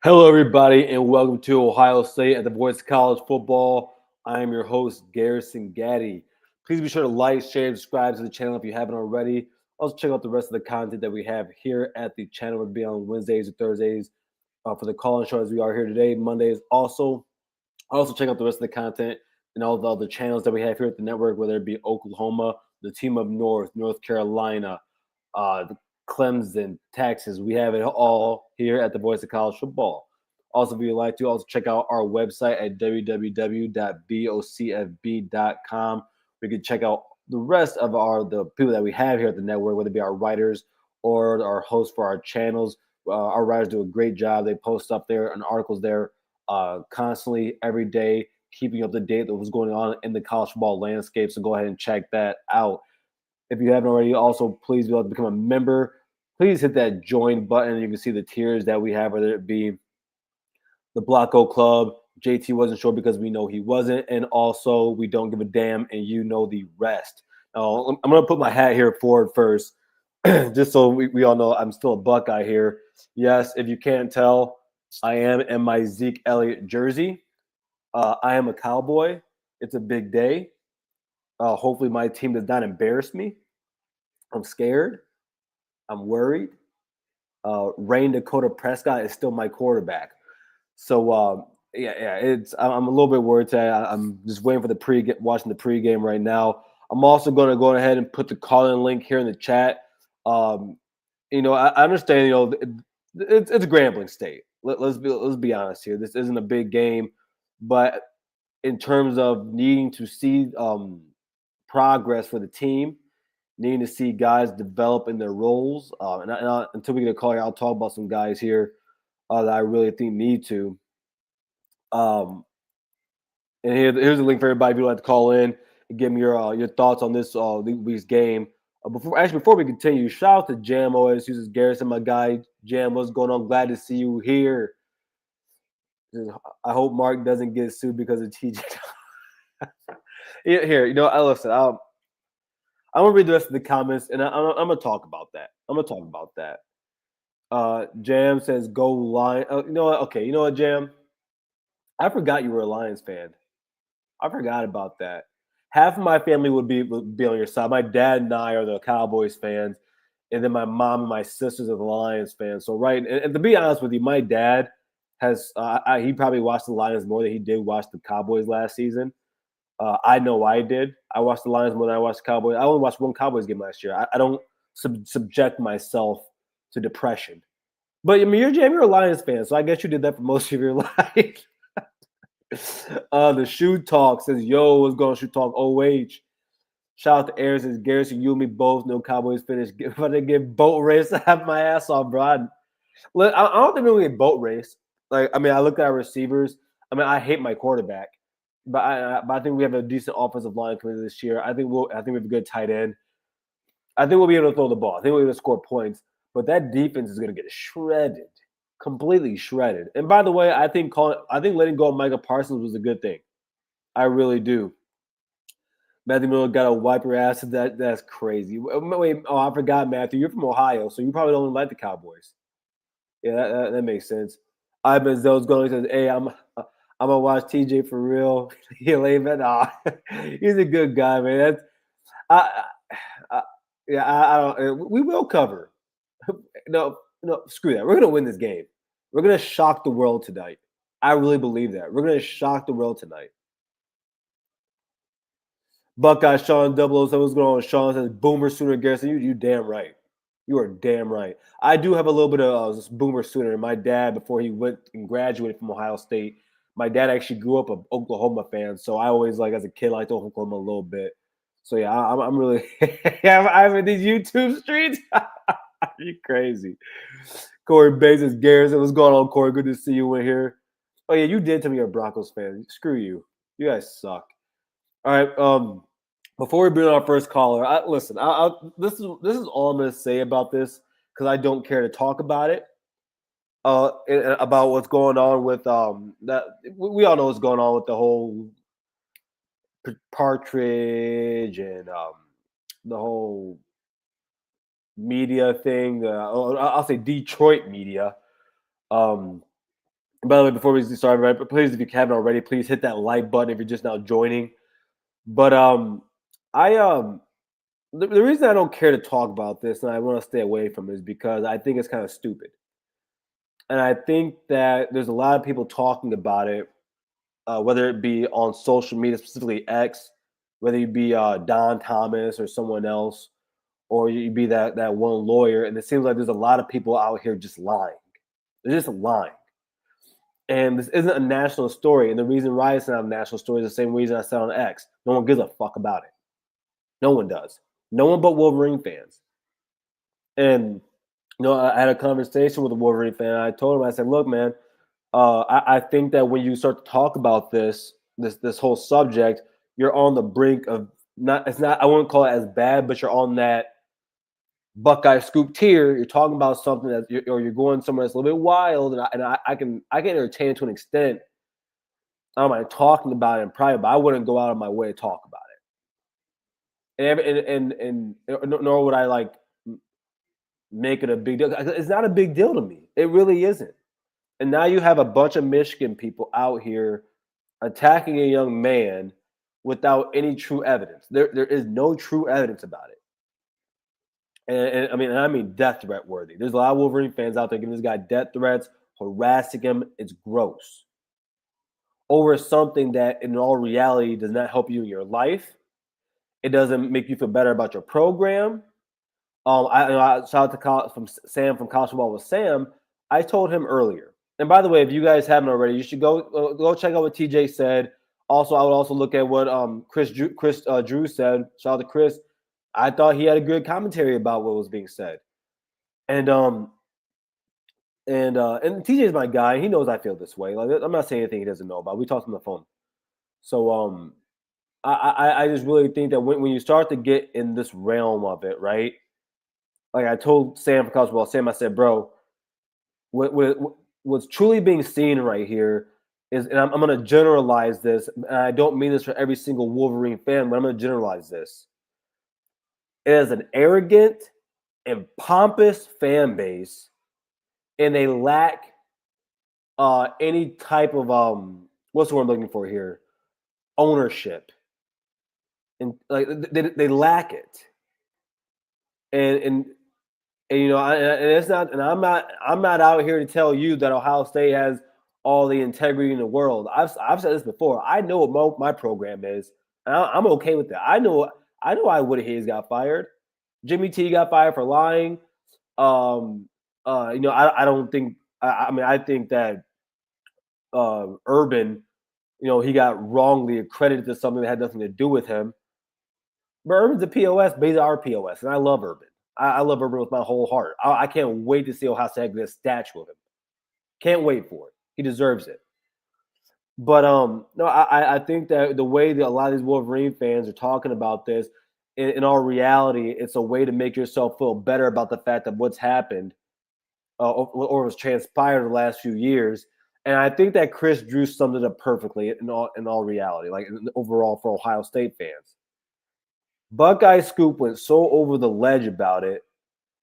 Hello, everybody, and welcome to Ohio State at the Voice of College Football. I am your host, Garrison Gaddy. Please be sure to like, share, and subscribe to the channel if you haven't already. Also, check out the rest of the content that we have here at the channel. We'll be on Wednesdays or Thursdays for the call-in show as we are here today. Mondays also check out the rest of the content and all the other channels that we have here at the network, whether it be Oklahoma, the Team of North Carolina, the Clemson, Texas. We have it all here at the Voice of College Football. Also, if you'd like to, also check out our website at www.bocfb.com. We can check out the rest of the people that we have here at the network, whether it be our writers or our hosts for our channels. Our writers do a great job. They post up there and articles there constantly every day, keeping up to date with what's going on in the college football landscape. So go ahead and check that out. If you haven't already, also please be able to become a member. Please hit that join button. You can see the tiers that we have, whether it be the Blocko Club. JT wasn't sure because we know he wasn't. And also, we don't give a damn, and you know the rest. Now, I'm going to put my hat here forward first, just so we all know I'm still a Buckeye here. Yes, if you can't tell, I am in my Zeke Elliott jersey. I am a Cowboy. It's a big day. Hopefully, my team does not embarrass me. I'm scared. I'm worried. Rain Dakota Prescott is still my quarterback. So I'm a little bit worried today. I'm just waiting for watching the pregame right now. I'm also going to go ahead and put the call-in link here in the chat. I understand. It's a Grambling State. Let's be honest here. This isn't a big game, but in terms of needing to see progress for the team, needing to see guys develop in their roles, until we get a call here, I'll talk about some guys here that I really think need to. And here's a link for everybody if you'd like to call in and give me your thoughts on this week's game. Before we continue, shout out to Jam always uses Garrison, my guy. Jam, what's going on? Glad to see you here. I hope Mark doesn't get sued because of TJ. Here, listen. I'm gonna read the rest of the comments, and I'm gonna talk about that. Jam says, "Go Lions." You know what? Okay, you know what, Jam? I forgot you were a Lions fan. I forgot about that. Half of my family would be on your side. My dad and I are the Cowboys fans, and then my mom and my sisters are the Lions fans. So and to be honest with you, my dad has he probably watched the Lions more than he did watch the Cowboys last season. I know I did. I watched the Lions more than I watched the Cowboys. I only watched one Cowboys game last year. I don't subject myself to depression. But I mean, you're a Lions fan, so I guess you did that for most of your life. The Shoe Talk says, "Yo, what's going on, Shoe Talk? OH." Shout out to Aaron says, "Garrison, you and me both know Cowboys finish. If I didn't get boat race, I have my ass off, bro." I don't think we're gonna get boat race. Like, I mean, I look at our receivers. I mean, I hate my quarterback, but I think we have a decent offensive line coming this year. I think we have a good tight end. I think we'll be able to throw the ball. I think we'll be able to score points. But that defense is gonna get shredded. Completely shredded. And by the way, I think letting go of Micah Parsons was a good thing. I really do. Matthew Miller got to wipe your ass. That's crazy. Wait, I forgot, Matthew. You're from Ohio, so you probably don't like the Cowboys. Yeah, that makes sense. Ivan Zell's going. He says, "Hey, I'm gonna watch TJ for real." He'll leave it. He's a good guy, man. That's I don't. We will cover. No, screw that. We're gonna win this game. We're gonna shock the world tonight. I really believe that. We're gonna shock the world tonight. Buckeye Sean 007, what's going on? Sean says, "Boomer Sooner Garrison." You damn right. You are damn right. I do have a little bit of Boomer Sooner. My dad, before he went and graduated from Ohio State, my dad actually grew up an Oklahoma fan. So I always, like, as a kid, liked Oklahoma a little bit. So yeah, I'm really I'm in these YouTube streets. You crazy. Corey Bates says, "Garrison, what's going on, Corey? Good to see you in here." Oh yeah, you did tell me you're a Broncos fan. Screw you. You guys suck. All right. Before we bring on our first caller, listen. This is all I'm going to say about this because I don't care to talk about it. About what's going on with that we all know what's going on with the whole Partridge and the whole media thing. I'll say Detroit media. By the way, before we start, right, please, if you haven't already, please hit that like button if you're just now joining. But I the reason I don't care to talk about this and I want to stay away from it is because I think it's kind of stupid, and I think that there's a lot of people talking about it, whether it be on social media, specifically X, whether you be Don Thomas or someone else, or you be that one lawyer, and it seems like there's a lot of people out here just lying. They're just lying. And this isn't a national story. And the reason why it's not a national story is the same reason I said on X. No one gives a fuck about it. No one does. No one but Wolverine fans. And I had a conversation with a Wolverine fan. I told him, I said, "Look, man, I think that when you start to talk about this whole subject, you're on the brink of not. It's not. I wouldn't call it as bad, but you're on that Buckeye scoop tier. You're talking about something that, or you're going somewhere that's a little bit wild, and I can entertain it to an extent. I don't mind talking about it in private, but I wouldn't go out of my way to talk about it. And nor would I like make it a big deal. It's not a big deal to me. It really isn't. And now you have a bunch of Michigan people out here attacking a young man without any true evidence. There is no true evidence about it. And I mean death threat worthy. There's a lot of Wolverine fans out there giving this guy death threats, harassing him. It's gross. Over something that in all reality does not help you in your life. It doesn't make you feel better about your program. I shout out to Sam from College Football with Sam. I told him earlier. And by the way, if you guys haven't already, you should go check out what TJ said. Also, I would also look at what Chris Drew said. Shout out to Chris. I thought he had a good commentary about what was being said. And TJ is my guy. He knows I feel this way. Like, I'm not saying anything he doesn't know about. We talked on the phone. So I just really think that when you start to get in this realm of it, right? Like I told Sam from College Football, Sam, I said, bro, what's truly being seen right here is, and I'm going to generalize this, and I don't mean this for every single Wolverine fan, but I'm going to generalize this. It is an arrogant and pompous fan base, and they lack any type of what's the word I'm looking for here? Ownership, and like they lack it, and and it's not, and I'm not out here to tell you that Ohio State has all the integrity in the world. I've said this before. I know what my program is, and I'm okay with that. I know why Woody Hayes got fired. Jimmy T got fired for lying. I don't think. I think that Urban, he got wrongly accredited to something that had nothing to do with him. But Urban's a POS, based on our POS, and I love Urban. I love Urban with my whole heart. I can't wait to see Ohio State get a statue of him. Can't wait for it. He deserves it. But no, I think that the way that a lot of these Wolverine fans are talking about this, in all reality, it's a way to make yourself feel better about the fact of what's happened or was transpired the last few years. And I think that Chris Drew summed it up perfectly in all reality, like overall for Ohio State fans. Buckeye Scoop went so over the ledge about it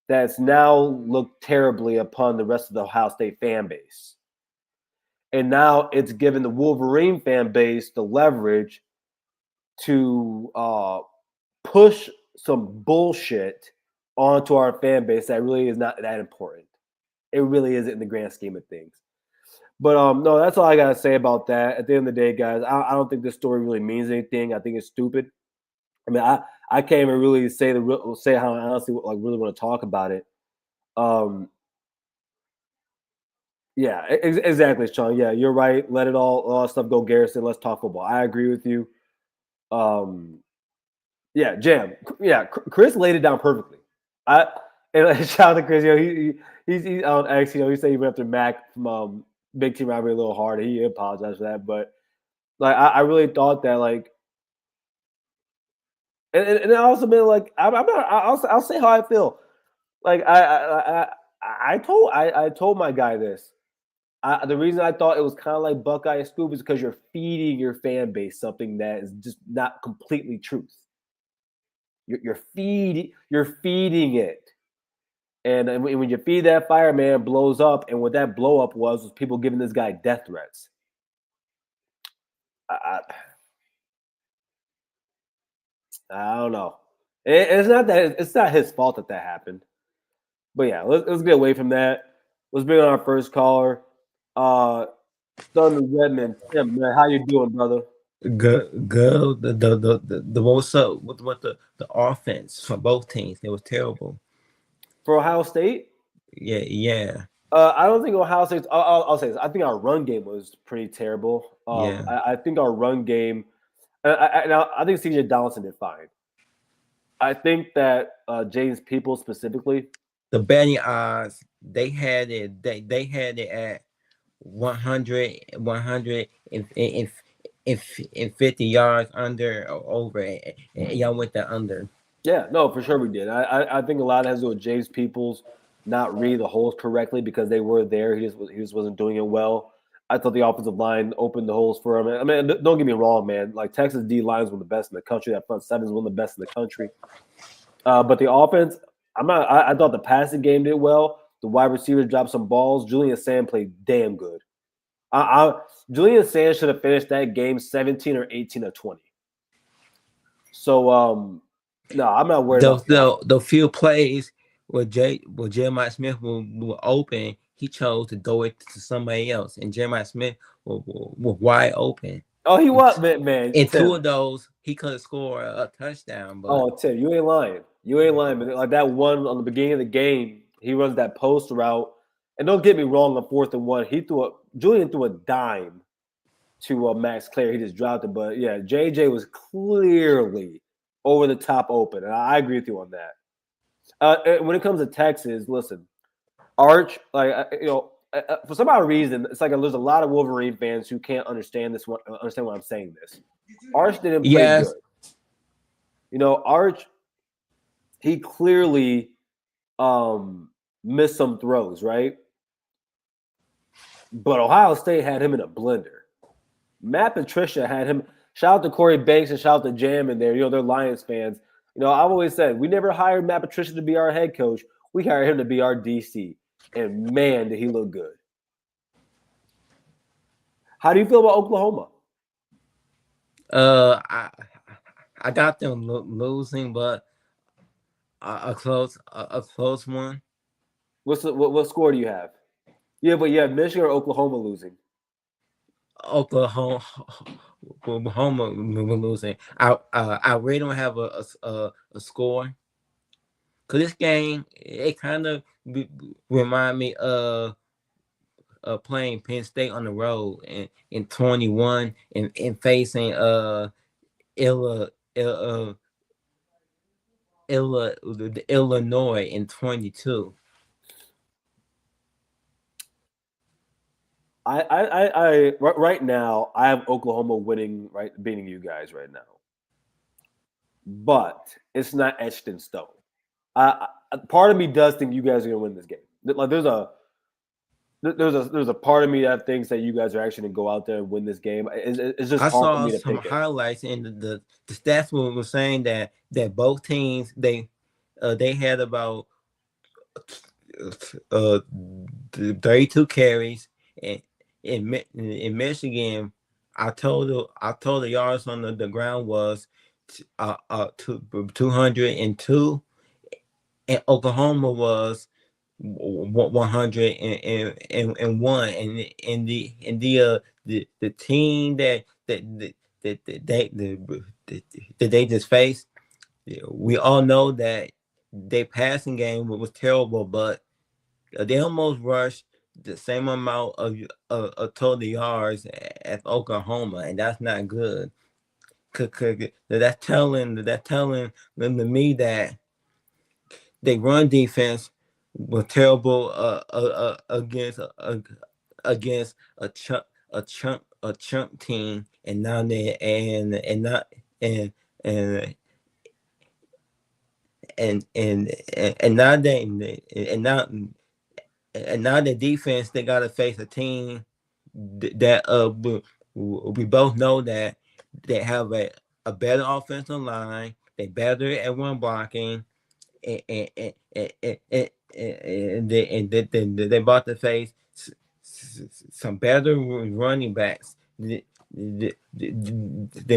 that it's now looked terribly upon the rest of the Ohio State fan base. And now it's given the Wolverine fan base the leverage to push some bullshit onto our fan base that really is not that important. It really isn't in the grand scheme of things. But no, that's all I gotta say about that. At the end of the day, guys, I don't think this story really means anything. I think it's stupid. I mean, I can't even really say how I honestly really want to talk about it. Yeah, exactly, Sean. Yeah, you're right. Let it all stuff go, Garrison. Let's talk football. I agree with you. Yeah, Jam. Yeah, Chris laid it down perfectly. Shout out to Chris. He's on X. He said he went after Mac from Big Team Rivalry a little hard. He apologized for that, but like I really thought that like. And I also been like I'm not. I'll say how I feel. Like I told my guy this. The reason I thought it was kind of like Buckeye Scoop is because you're feeding your fan base something that is just not completely truth. You're feeding it. And when you feed that fire, man, it blows up. And what that blow up was people giving this guy death threats. I, I don't know. It's not his fault that happened. But yeah, let's get away from that. Let's bring on our first caller. Thunder Redman, Tim, man, how you doing, brother? Go the what's up with what the offense for both teams? It was terrible. For Ohio State, Yeah, yeah, I don't think Ohio State. I'll say this. I think our run game was pretty terrible. yeah. I think our run game. I think CJ Donaldson did fine. I think that James People specifically. The betting odds they had it at 100 and 50 yards under or over, and y'all went the under. Yeah, no, for sure we did. I think a lot has to do with James Peoples not reading the holes correctly because they were there. He just wasn't doing it well. I thought the offensive line opened the holes for him. I mean, don't get me wrong, man. Like Texas D line is one of the best in the country. That front seven is one of the best in the country. But the offense, I'm not. I thought the passing game did well. The wide receivers dropped some balls. Julian Sand played damn good. Julian Sand should have finished that game 17 or 18 or 20. So no, I'm not worried about Those the offense. the few plays where Jeremiah Smith will open, he chose to throw it to somebody else, and Jeremiah Smith was wide open. Oh, he And, was man, and two Tim. of those, he could have scored a touchdown, but Oh, Tim, you ain't lying. You ain't lying. But like that one on the beginning of the game, he runs that post route. And don't get me wrong, on 4th and 1, Julian threw a dime to Max Clare. He just dropped it. But yeah, JJ was clearly over the top open, and I agree with you on that. And when it comes to Texas, listen, Arch, for some odd reason, it's like there's a lot of Wolverine fans who can't understand understand why I'm saying this. Arch didn't play yes, good. Arch, he clearly missed some throws, right? But Ohio State had him in a blender. Matt Patricia had him. Shout out to Corey Banks and shout out to Jam in there. They're Lions fans. I've always said we never hired Matt Patricia to be our head coach. We hired him to be our DC. And man, did he look good. How do you feel about Oklahoma? uh, I I got them losing, but a close one. What score do you have? Yeah, but you have Michigan or Oklahoma losing. Oklahoma, Oklahoma losing. I really don't have a score. Cause this game, it kind of remind me of playing Penn State on the road in 21 and facing Illa, Illa, Illinois in 22. Right now I have Oklahoma winning, right, beating you guys right now, but it's not etched in stone. Part of me does think you guys are going to win this game. Like there's a part of me that thinks that you guys are actually going to go out there and win this game. It's just I hard for saw me to some pick it. highlights, and the stats were saying that both teams they had about uh 32 carries, and in Michigan, I told the yards on the ground was 202, and Oklahoma was 101, and the team that they just faced, we all know that their passing game was terrible, but they almost rushed the same amount of total yards as Oklahoma, and that's not good. That's telling them to me that they run defense was terrible against a chunk team, and now they and not and and and now they and now the defense they gotta face a team that we both know that they have a better offensive line, they better at run blocking, and they bought to face some better running backs than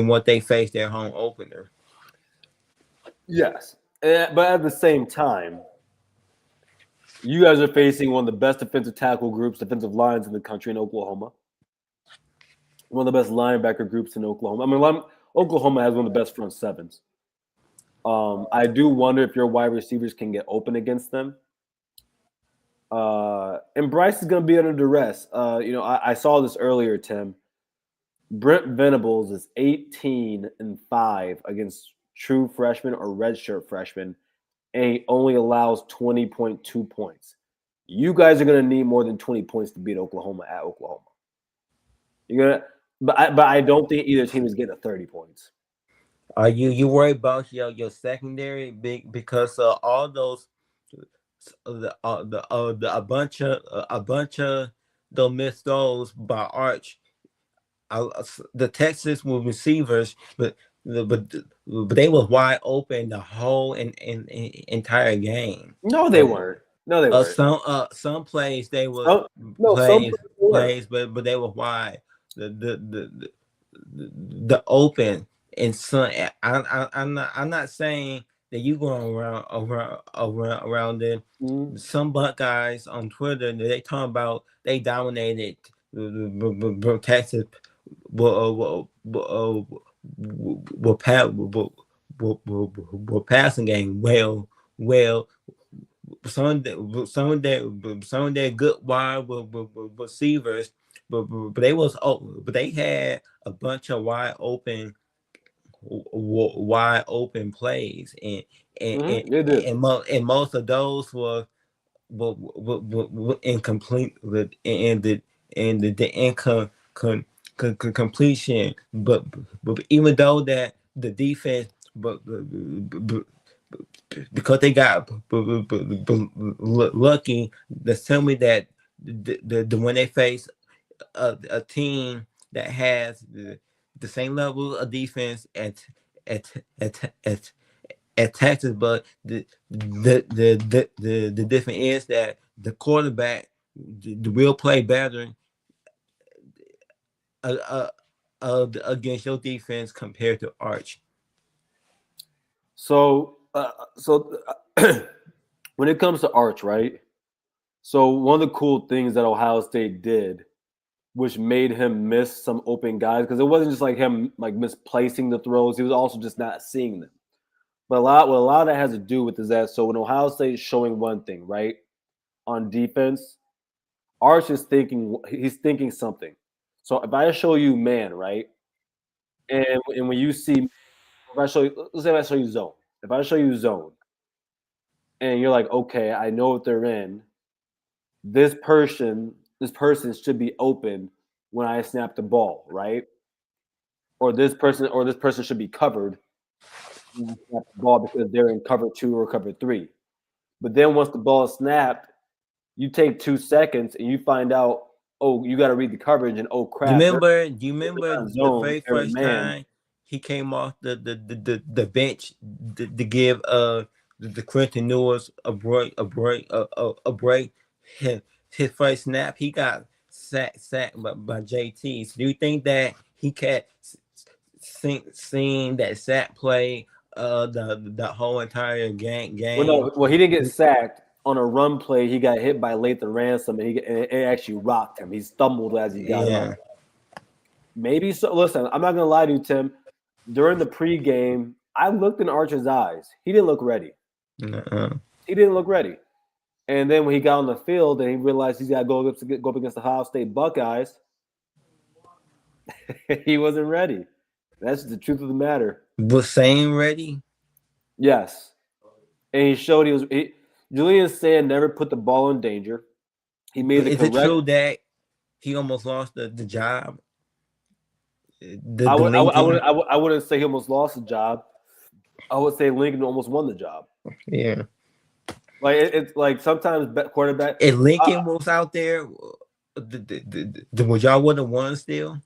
what they faced their home opener. Yes, but at the same time, you guys are facing one of the best defensive tackle groups, defensive lines in the country in Oklahoma. One of the best linebacker groups in Oklahoma. I mean, Oklahoma has one of the best front sevens. I do wonder if your wide receivers can get open against them. And Bryce is going to be under duress. I saw this earlier, Tim. Brent Venables is 18-5 against true freshmen or redshirt freshmen, and he only allows 20.2 points. You guys are going to need more than 20 points to beat Oklahoma at Oklahoma. But I don't think either team is getting 30 points. Are you worried about your secondary because all those a bunch of those missed throws by Arch, the Texas were receivers, but they were wide open the whole entire game. No, they weren't. No, they weren't. Some plays they were Some, no, some were. plays, but they were wide. The open and some. I'm not saying that you going around there. Some guys on Twitter they talking about they dominated Texas will passing game well some of their good wide receivers, but they had a bunch of wide open plays, and most of those were incomplete and the completion. But even though that the defense, because they got lucky, that's tell me that when they face a team that has the same level of defense at Texas, but the difference is that the quarterback will play better against your defense compared to Arch. So when it comes to Arch, right? So one of the cool things that Ohio State did, which made him miss some open guys, because it wasn't just like him like misplacing the throws; he was also just not seeing them. But what a lot of that has to do with is that so when Ohio State is showing one thing, right, on defense, Arch is he's thinking something. So if I show you man, right, and when you see, if I show you, let's say if I show you zone, if I show you zone, and you're like, okay, I know what they're in. This person should be open when I snap the ball, right? Or this person should be covered when I snap the ball because they're in cover 2 or cover 3. But then once the ball is snapped, you take 2 seconds and you find out, oh, you got to read the coverage, and oh crap. Do you remember the very first time he came off the bench to give the Quentin Newell's a break? His first snap, he got sacked by JT. So do you think that he kept seeing that sack play the whole entire game? Well, he didn't get sacked. On a run play, he got hit by Lathan Ransom, and it actually rocked him. He stumbled as he got up. Maybe so. Listen, I'm not gonna lie to you, Tim. During the pregame, I looked in Archer's eyes. He didn't look ready. He didn't look ready. And then when he got on the field and he realized he's got to go up against the Ohio State Buckeyes, he wasn't ready. That's the truth of the matter. Was Sam ready? Yes. And he showed Julian Sand never put the ball in danger. He made Is it true that he almost lost the job? I wouldn't say he almost lost the job. I would say Lincoln almost won the job. Yeah. Like it's like sometimes quarterback. If Lincoln was out there, would y'all would have won still?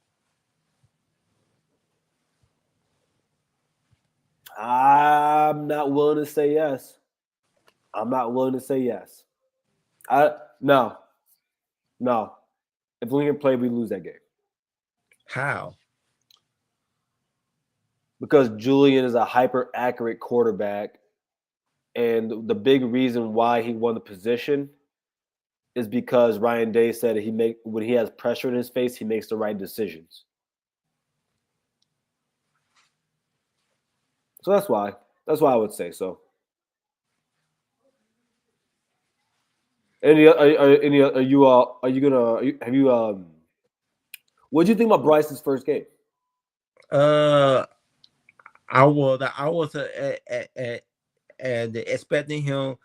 I'm not willing to say yes. I'm not willing to say yes. No, no. If Lincoln played, we lose that game How? because Julian is a hyper accurate quarterback, and the big reason why he won the position is because Ryan Day said when he has pressure in his face, he makes the right decisions. So that's why. That's why I would say so. Are you gonna have you what do you think about Bryce's first game? I was expecting him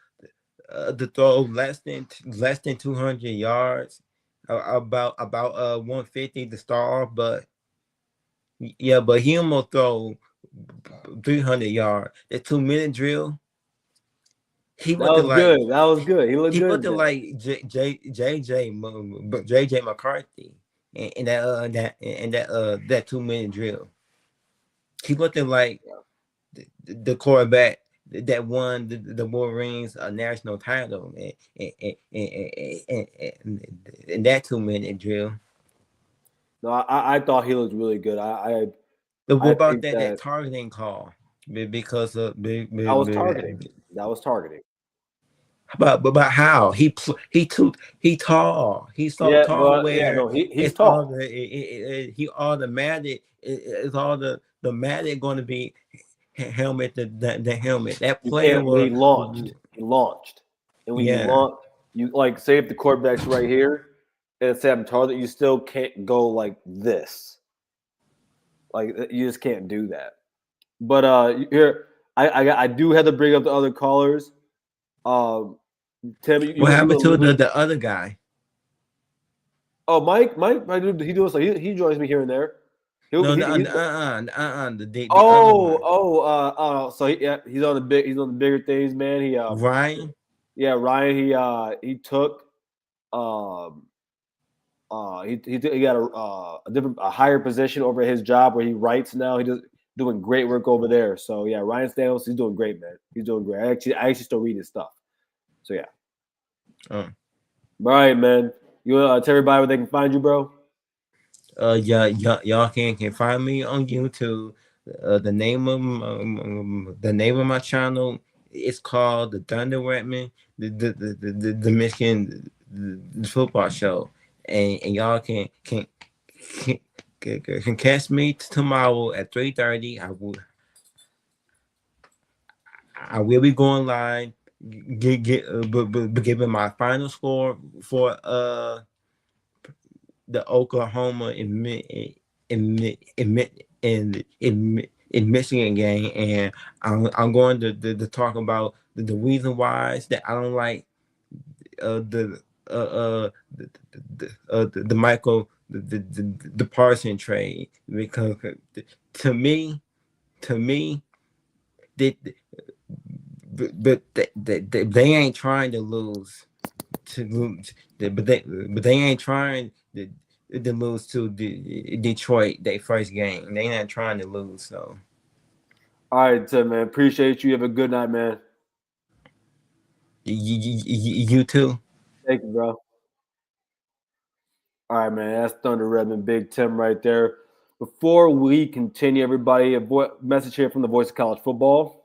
to throw less than 200 yards, about 150 to start off, but yeah, but he almost throw 300 yards. The 2 minute drill, he That went to was like good. That was good. He looked he good went in to that. like JJ McCarthy and that 2 minute drill. He looked like the quarterback that won the Wolverines a national title in that 2 minute drill. No, I thought he looked really good. But what I about think that that targeting call? Because of that was targeting. That was targeting. but how he tall, he's so Yeah, tall but yeah, where no, he's it's all tall. he automatic it's all the matic going to be helmet the helmet that You player can't. But will he launched. He launched, and when you yeah. launch, you like say if the quarterback's right here, and say I'm target, you still can't go like this. Like you just can't do that. But here, I do have to bring up the other callers. Um, Tim, What you happened to gonna the other guy? oh Mike, he does he joins me here and there. No, no, He's the other oh one. oh so yeah, he's on the bigger things, man. Ryan. Yeah, Ryan, he took um he got a higher position over his job where he writes now. He does doing great work over there. So yeah, Ryan Stanos, he's doing great, man. He's doing great. I actually still read his stuff. So yeah. Oh. All right, man. You tell everybody where they can find you, bro? Yeah, y'all can find me on YouTube. The name of my channel is called the Thunder Redman, the Michigan the football show, and y'all can, can catch me tomorrow at 3:30. I will be going live. But giving my final score for the Oklahoma in Michigan game, and I'm going to talk about the reason why is that I don't like the Michael the Parson trade because to me they, but they ain't trying to lose to lose, but they ain't trying to lose to Detroit. Their first game, they not trying to lose. So, All right, Tim, man. Appreciate you. Have a good night, man. you too. Thank you, bro. All right, man. That's Thunder Redman, Big Tim right there. Before we continue, everybody, message here from the Voice of College Football.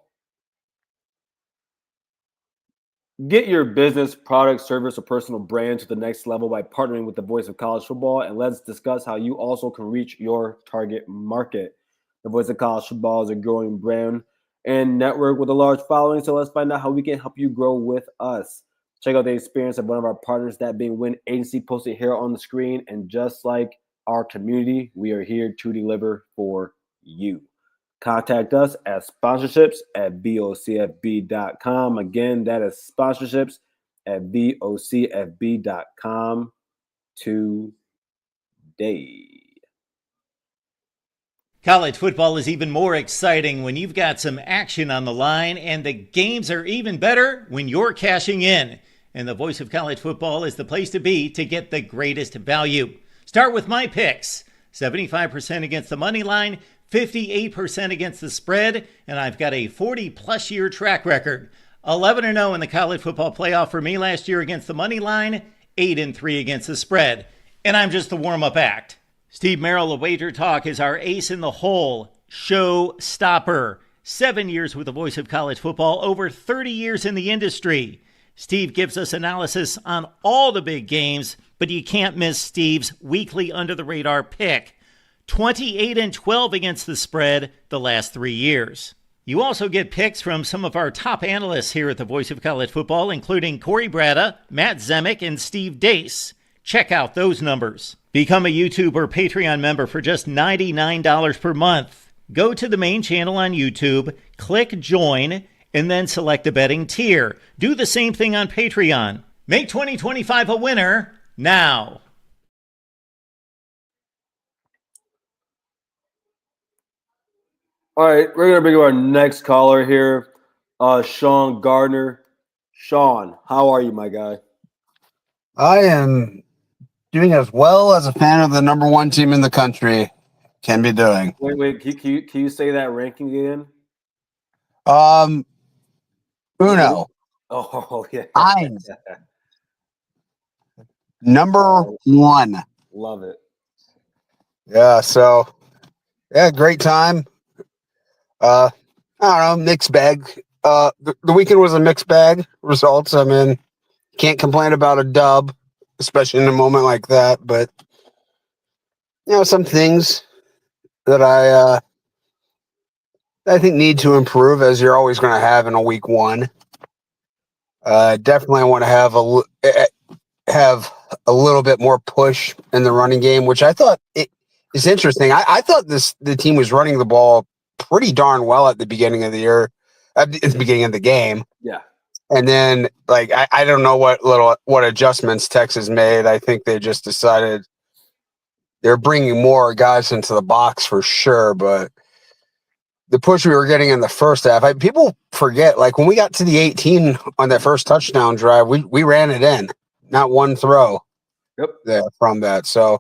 Get your business, product, service, or personal brand to the next level by partnering with the Voice of College Football. And let's discuss how you also can reach your target market. The Voice of College Football is a growing brand and network with a large following. So let's find out how we can help you grow with us. Check out the experience of one of our partners, that being Win Agency, posted here on the screen. And just like our community, we are here to deliver for you. Contact us at sponsorships@vocfb.com. Again, that is sponsorships at vocfb.com today. College football is even more exciting when you've got some action on the line, and the games are even better when you're cashing in. And the Voice of College Football is the place to be to get the greatest value. Start with my picks: 75% against the money line, 58% against the spread, and I've got a 40-plus year track record 11-0 in the college football playoff for me last year against the money line, 8-3 against the spread. And I'm just the warm-up act. Steve Merrill of Wager Talk is our ace in the hole, show stopper. 7 years with the voice of college football, over 30 years in the industry. Steve gives us analysis on all the big games, but you can't miss Steve's weekly under-the-radar pick. 28-12 against the spread the last 3 years. You also get picks from some of our top analysts here at the Voice of College Football, including Corey Bratta, Matt Zemek, and Steve Dace. Check out those numbers. Become a YouTube or Patreon member for just $99 per month. Go to the main channel on YouTube, click join, and then select the betting tier. Do the same thing on Patreon. Make 2025 a winner now. All right, we're gonna bring up our next caller here, Sean Gardner. Sean, how are you, my guy? I am doing as well as a fan of the number one team in the country can be doing. Wait, can you say that ranking again? Uno. Oh yeah. Eins. Number one. Love it. Yeah, so great time. I don't know, mixed bag. The weekend was a mixed bag. Results, I mean, can't complain about a dub, especially in a moment like that. But some things that I think need to improve, as you're always going to have in a week one. Definitely want to have a little bit more push in the running game, which I thought is interesting. I thought the team was running the ball pretty darn well at the beginning of the year, at the beginning of the game. Yeah. And then, I don't know what adjustments Texas made. I think they just decided they're bringing more guys into the box for sure. But the push we were getting in the first half, people forget, when we got to the 18 on that first touchdown drive, we ran it in, not one throw. Yep. There from that. So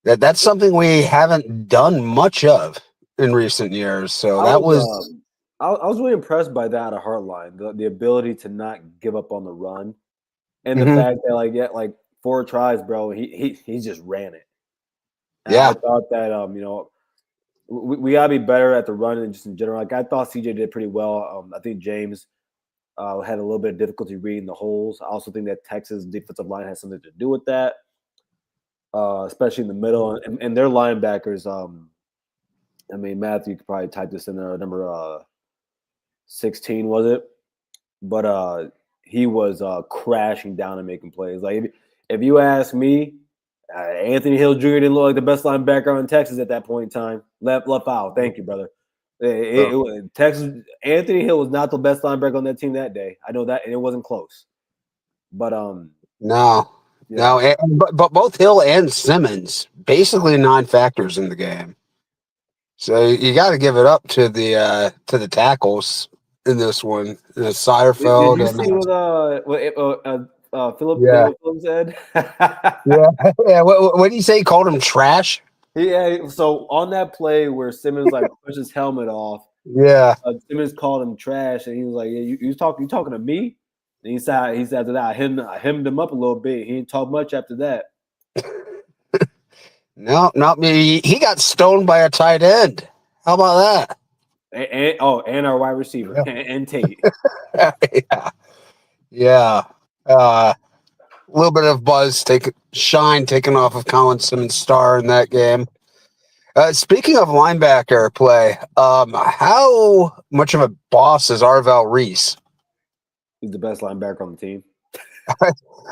that's something we haven't done much of in recent years. So I was really impressed by that at Heartline, the ability to not give up on the run, and the fact that 4 tries, bro, he just ran it. And I thought that we gotta be better at the run and just in general. I thought CJ did pretty well. I think James had a little bit of difficulty reading the holes. I also think that Texas defensive line has something to do with that, especially in the middle and their linebackers. I mean, Matthew could probably type this in there. Number 16 was it? But he was crashing down and making plays. If you ask me, Anthony Hill Jr. didn't look like the best linebacker in Texas at that point in time. Left foul. Thank you, brother. Texas Anthony Hill was not the best linebacker on that team that day. I know that, and it wasn't close. But no. But both Hill and Simmons basically non-factors in the game. So you got to give it up to the tackles in this one. Satterfield. Did you see what Philip said? Yeah. What did he say? He called him trash? Yeah. So on that play where Simmons pushed his helmet off, Simmons called him trash, and he was like, "Yeah, you talking to me?" And he said after that, I hemmed him up a little bit. He didn't talk much after that. No, not me. He got stoned by a tight end. How about that? And our wide receiver and Tate. Yeah. A little bit of buzz taken off of Colin Simmons' star in that game. Speaking of linebacker play, how much of a boss is Arvell Reese? He's the best linebacker on the team.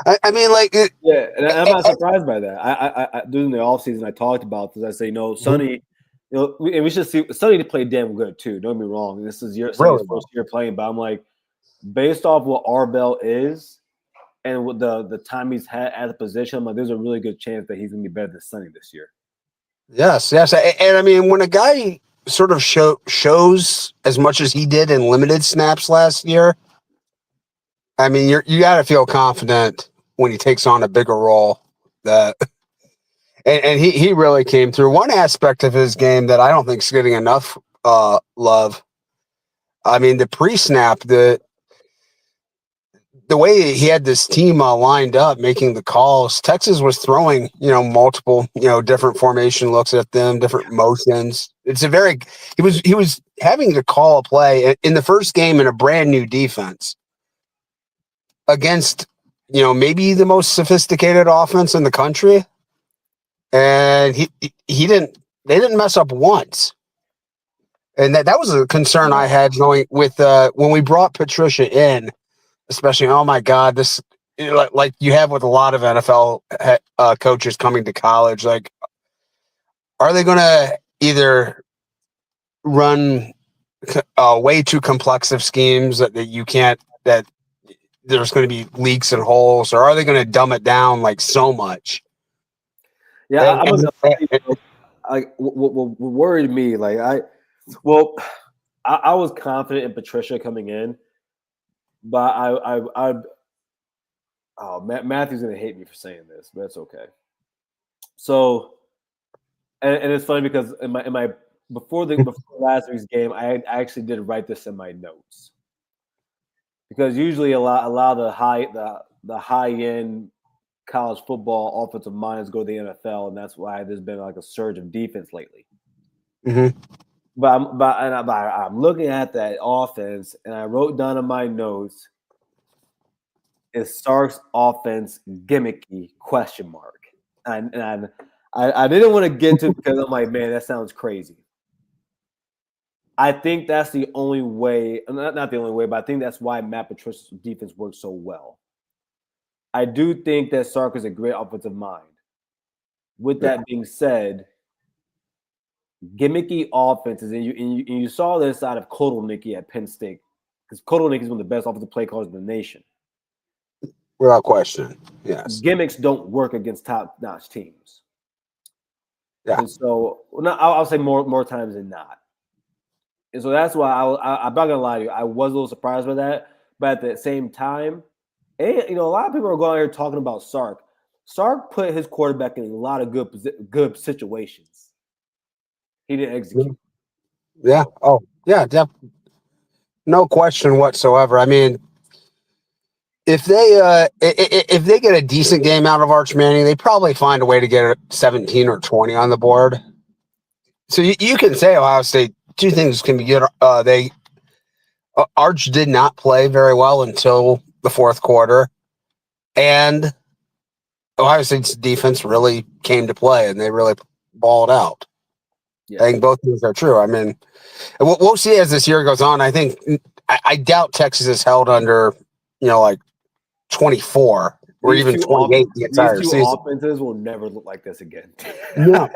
I mean, and I'm not surprised by that. I during the offseason, I talked about this. I say, Sonny, and we should see Sonny to play damn good too. Don't get me wrong. This is Sonny's first year playing, but I'm like, based off what Arvell is and with the time he's had at the position, I'm like, there's a really good chance that he's gonna be better than Sonny this year. Yes, and I mean, when a guy sort of shows as much as he did in limited snaps last year, I mean, you got to feel confident when he takes on a bigger role. And he really came through. One aspect of his game that I don't think is getting enough love. I mean, the pre-snap, the way he had this team lined up, making the calls, Texas was throwing, multiple, different formation looks at them, different motions. He was having to call a play in the first game in a brand new defense against, maybe the most sophisticated offense in the country. And they didn't mess up once. And that was a concern I had going with when we brought Patricia in, especially. Oh my God, this like you have with a lot of NFL coaches coming to college. Like, are they going to either run way too complex of schemes that you can't, that there's going to be leaks and holes, or are they going to dumb it down like so much? Yeah, what worried me, like I was confident in Patricia coming in, but Matthew's gonna hate me for saying this, but it's okay. So, and it's funny because in my before last week's game, I actually did write this in my notes, because usually a lot of the high end college football offensive minds go to the NFL, and that's why there's been like a surge of defense lately. Mm-hmm. But I'm looking at that offense, and I wrote down in my notes, is Sark's offense gimmicky? ? And I didn't want to get to it because I'm like, man, that sounds crazy. I think that's the only way, not the only way, but I think that's why Matt Patricia's defense works so well. I do think that Sark is a great offensive mind. With that being said, gimmicky offenses, and you saw this out of Kotelnicki at Penn State, because Kotelnicki is one of the best offensive play callers in the nation. Without question, yes. Gimmicks don't work against top-notch teams. Yeah. And so, I'll say more times than not. And so that's why I'm not gonna lie to you, I was a little surprised by that. But at the same time, and a lot of people are going out here talking about Sark. Sark put his quarterback in a lot of good situations. He didn't execute. Yeah. Oh, yeah. No question whatsoever. I mean, if they get a decent game out of Arch Manning, they probably find a way to get 17 or 20 on the board. So you can say Ohio State, two things can be good. Arch did not play very well until the fourth quarter, and Ohio State's defense really came to play, and they really balled out. Yeah. I think both things are true. I mean, we'll see as this year goes on. I think I doubt Texas is held under, like 24 or even 28. These two offenses will never look like this again. No.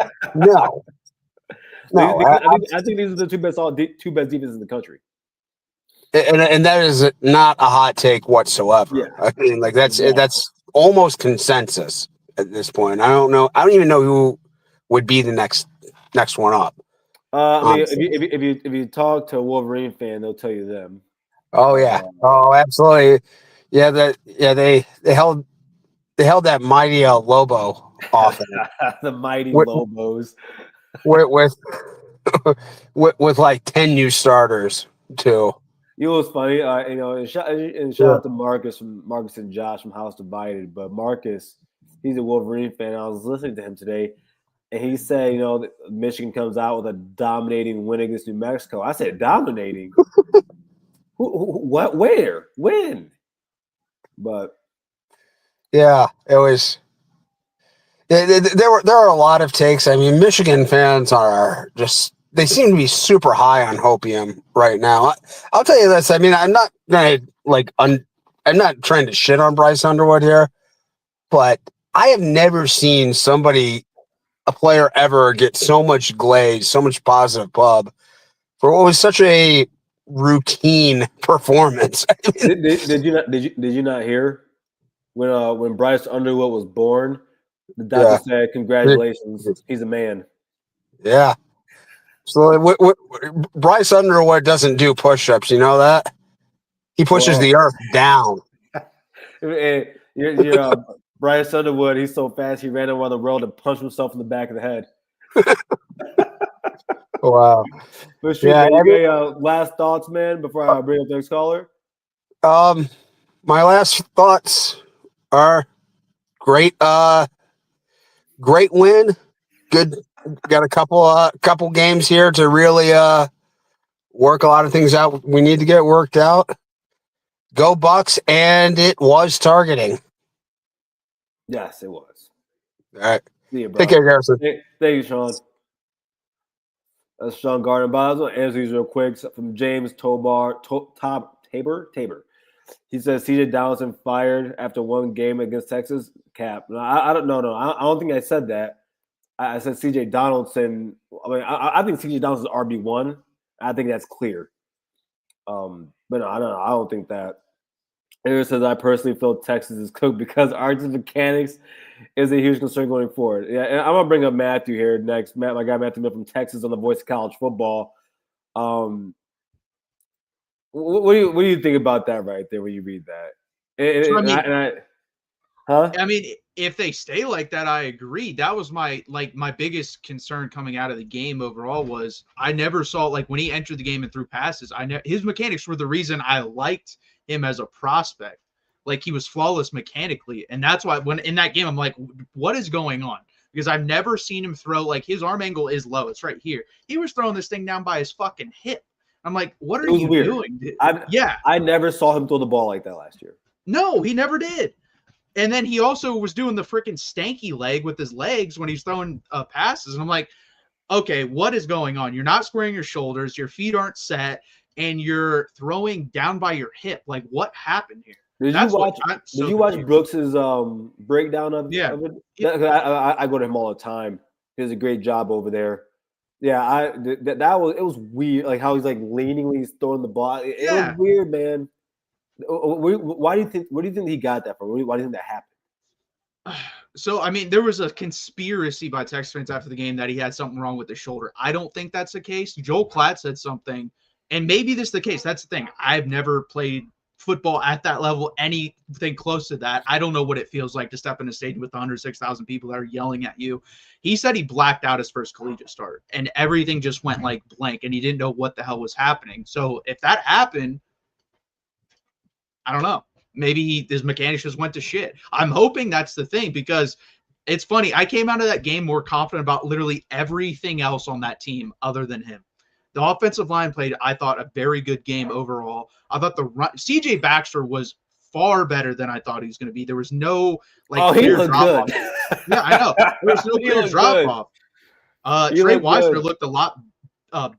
I think these are the two best defenses in the country. And that is not a hot take whatsoever. Yeah. I mean, like that's almost consensus at this point. I don't even know who would be the next one up. I mean, if you talk to a Wolverine fan, they'll tell you them. Oh yeah. Oh, absolutely. Yeah. They held that mighty Lobo offense. The mighty Lobos. with like 10 new starters too. It was funny, and shout out to Marcus and Josh from House Divided. But Marcus, he's a Wolverine fan. I was listening to him today, and he said, Michigan comes out with a dominating win against New Mexico. I said, dominating? What? Where? When? But yeah, it was. There are a lot of takes. I mean, Michigan fans are just. They seem to be super high on hopium right now. I'll tell you this. I mean, I'm not trying to shit on Bryce Underwood here, but I have never seen a player ever get so much glaze, so much positive pub for what was such a routine performance. I mean, did you not hear when Bryce Underwood was born? The doctor said, "Congratulations, he's a man." Yeah. So Bryce Underwood doesn't do push-ups, you know that? He pushes the earth down. Bryce Underwood, he's so fast he ran around the world and punched himself in the back of the head. Wow. But shoot, man, last thoughts, man, before I bring up the next caller? My last thoughts are great. Great win. Good. Got a couple games here to really work a lot of things out. We need to get worked out. Go Bucks, and it was targeting. Yes, it was. All right. See you, bro. Take care, Garrison. Thank you, Sean. That's Sean Gardner. But I was going to answer these real quick from James Tabor. He says CJ Donaldson fired after one game against Texas. Cap. No, I don't know. No, I don't think I said that. I said CJ Donaldson. I mean, I think CJ Donaldson's RB1. I think that's clear. But no, I don't think that. Eric says, I personally feel Texas is cooked because Arch's mechanics is a huge concern going forward. Yeah, and I'm going to bring up Matthew here next. My guy Matthew from Texas on the Voice of College Football. What do you think about that right there when you read that? I mean, if they stay like that, I agree. That was my biggest concern coming out of the game overall was I never saw when he entered the game and threw passes. His mechanics were the reason I liked him as a prospect. Like he was flawless mechanically, and that's why when in that game I'm like, what is going on? Because I've never seen him throw his arm angle is low. It's right here. He was throwing this thing down by his fucking hip. I'm like, what are you doing? I never saw him throw the ball like that last year. No, he never did. And then he also was doing the freaking stanky leg with his legs when he's throwing passes. And I'm like, okay, what is going on? You're not squaring your shoulders. Your feet aren't set. And you're throwing down by your hip. Like, what happened here? Did you watch Brooks's breakdown of it? Yeah. I go to him all the time. He does a great job over there. Yeah, it was weird. Like how he's leaning when he's throwing the ball. It was weird, man. Why do you think? What do you think he got that from? Why do you think that happened? So, I mean, there was a conspiracy by Texas fans after the game that he had something wrong with his shoulder. I don't think that's the case. Joel Klatt said something, and maybe this is the case. That's the thing. I've never played football at that level, anything close to that. I don't know what it feels like to step in a stadium with 106,000 people that are yelling at you. He said he blacked out his first collegiate start, and everything just went blank, and he didn't know what the hell was happening. So if that happened, I don't know. Maybe his mechanics just went to shit. I'm hoping that's the thing because it's funny. I came out of that game more confident about literally everything else on that team other than him. The offensive line played, I thought, a very good game overall. I thought the run, CJ Baxter was far better than I thought he was going to be. There was no clear drop off. Yeah, I know. There was no clear drop off. Trey Weissner looked a lot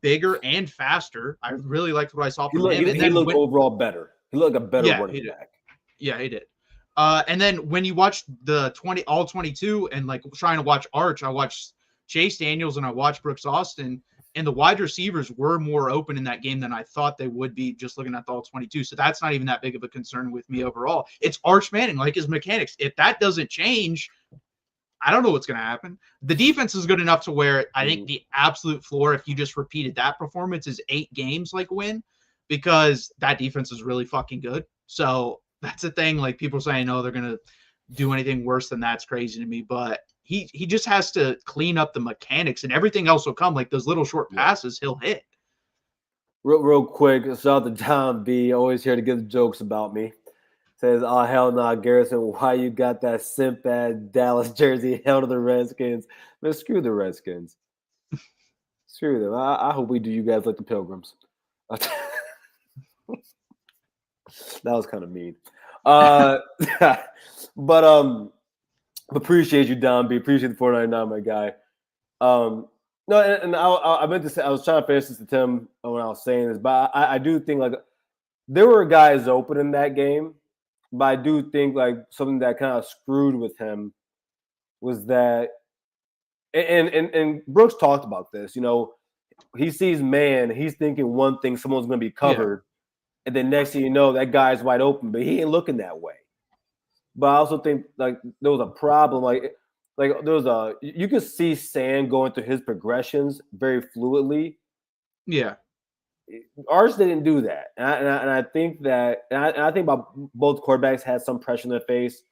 bigger and faster. I really liked what I saw from him. He looked overall better. He looked like a better running back. Yeah, he did. And then when you watch the all 22 and trying to watch Arch, I watched Chase Daniels and I watched Brooks Austin, and the wide receivers were more open in that game than I thought they would be just looking at the all 22. So that's not even that big of a concern with me overall. It's Arch Manning, his mechanics. If that doesn't change, I don't know what's going to happen. The defense is good enough to where I think the absolute floor, if you just repeated that performance, is 8 games win, because that defense is really fucking good. So that's the thing. People saying, oh, they're going to do anything worse than that's crazy to me. But he just has to clean up the mechanics, and everything else will come. Those little short passes, he'll hit. Real quick, shout out to Tom B. Always here to give jokes about me. Says, oh, hell nah, Garrison, why you got that simp-ass Dallas jersey? Hell to the Redskins. Man, screw the Redskins. Screw them. I hope we do you guys like the Pilgrims. That was kind of mean. But appreciate you, Don B. Appreciate the 499, my guy. No, and I meant to say, I was trying to finish this to Tim when I was saying this, but I do think there were guys open in that game, but I do think something that kind of screwed with him was that, and Brooks talked about this. He sees man, he's thinking one thing, someone's going to be covered. And then next thing you know, that guy's wide open, but he ain't looking that way. But I also think there was a problem. You could see Sand going through his progressions very fluidly. Yeah. Arch didn't do that. And I think that, and I think about both quarterbacks had some pressure in their face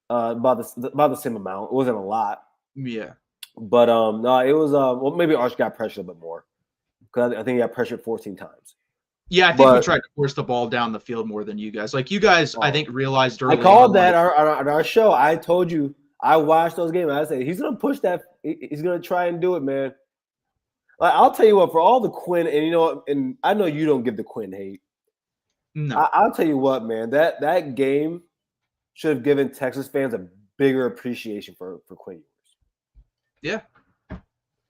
about the same amount. It wasn't a lot. Yeah. But no, it was maybe Arch got pressured a bit more because I think he got pressured 14 times. Yeah, I think we tried to force the ball down the field more than you guys. Like you guys, I think realized early. I called that on our show. I told you. I watched those games. I said he's gonna push that. He's gonna try and do it, man. Like, I'll tell you what. For all the Quinn, and you know, and I know you don't give the Quinn hate. No, I'll tell you what, man. That game should have given Texas fans a bigger appreciation for Quinn. Yeah,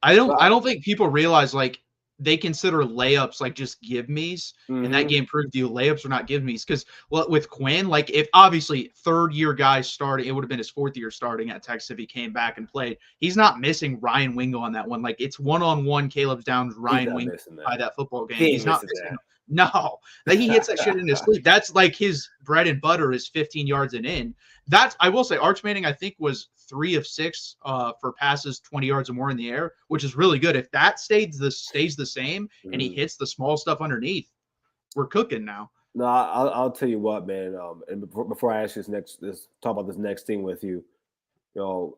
I don't think people realize like they consider layups like just give me's, and that game proved to you layups are not give me's. Because with Quinn, like if obviously third year guy starting, it would have been his fourth year starting at Texas if he came back and played. He's not missing Ryan Wingo on that one. Like it's 1-on-1. Caleb's down Ryan Wingo by that football game. He's not missing that. No, like he hits that shit in his sleep. That's like his bread and butter is 15 yards and in. That's I will say Arch Manning I think was 3 of 6 for passes 20 yards or more in the air, which is really good. If that stays the same and he hits the small stuff underneath, we're cooking now. No, I'll tell you what, man. And before I ask you talk about this next thing with you, you know,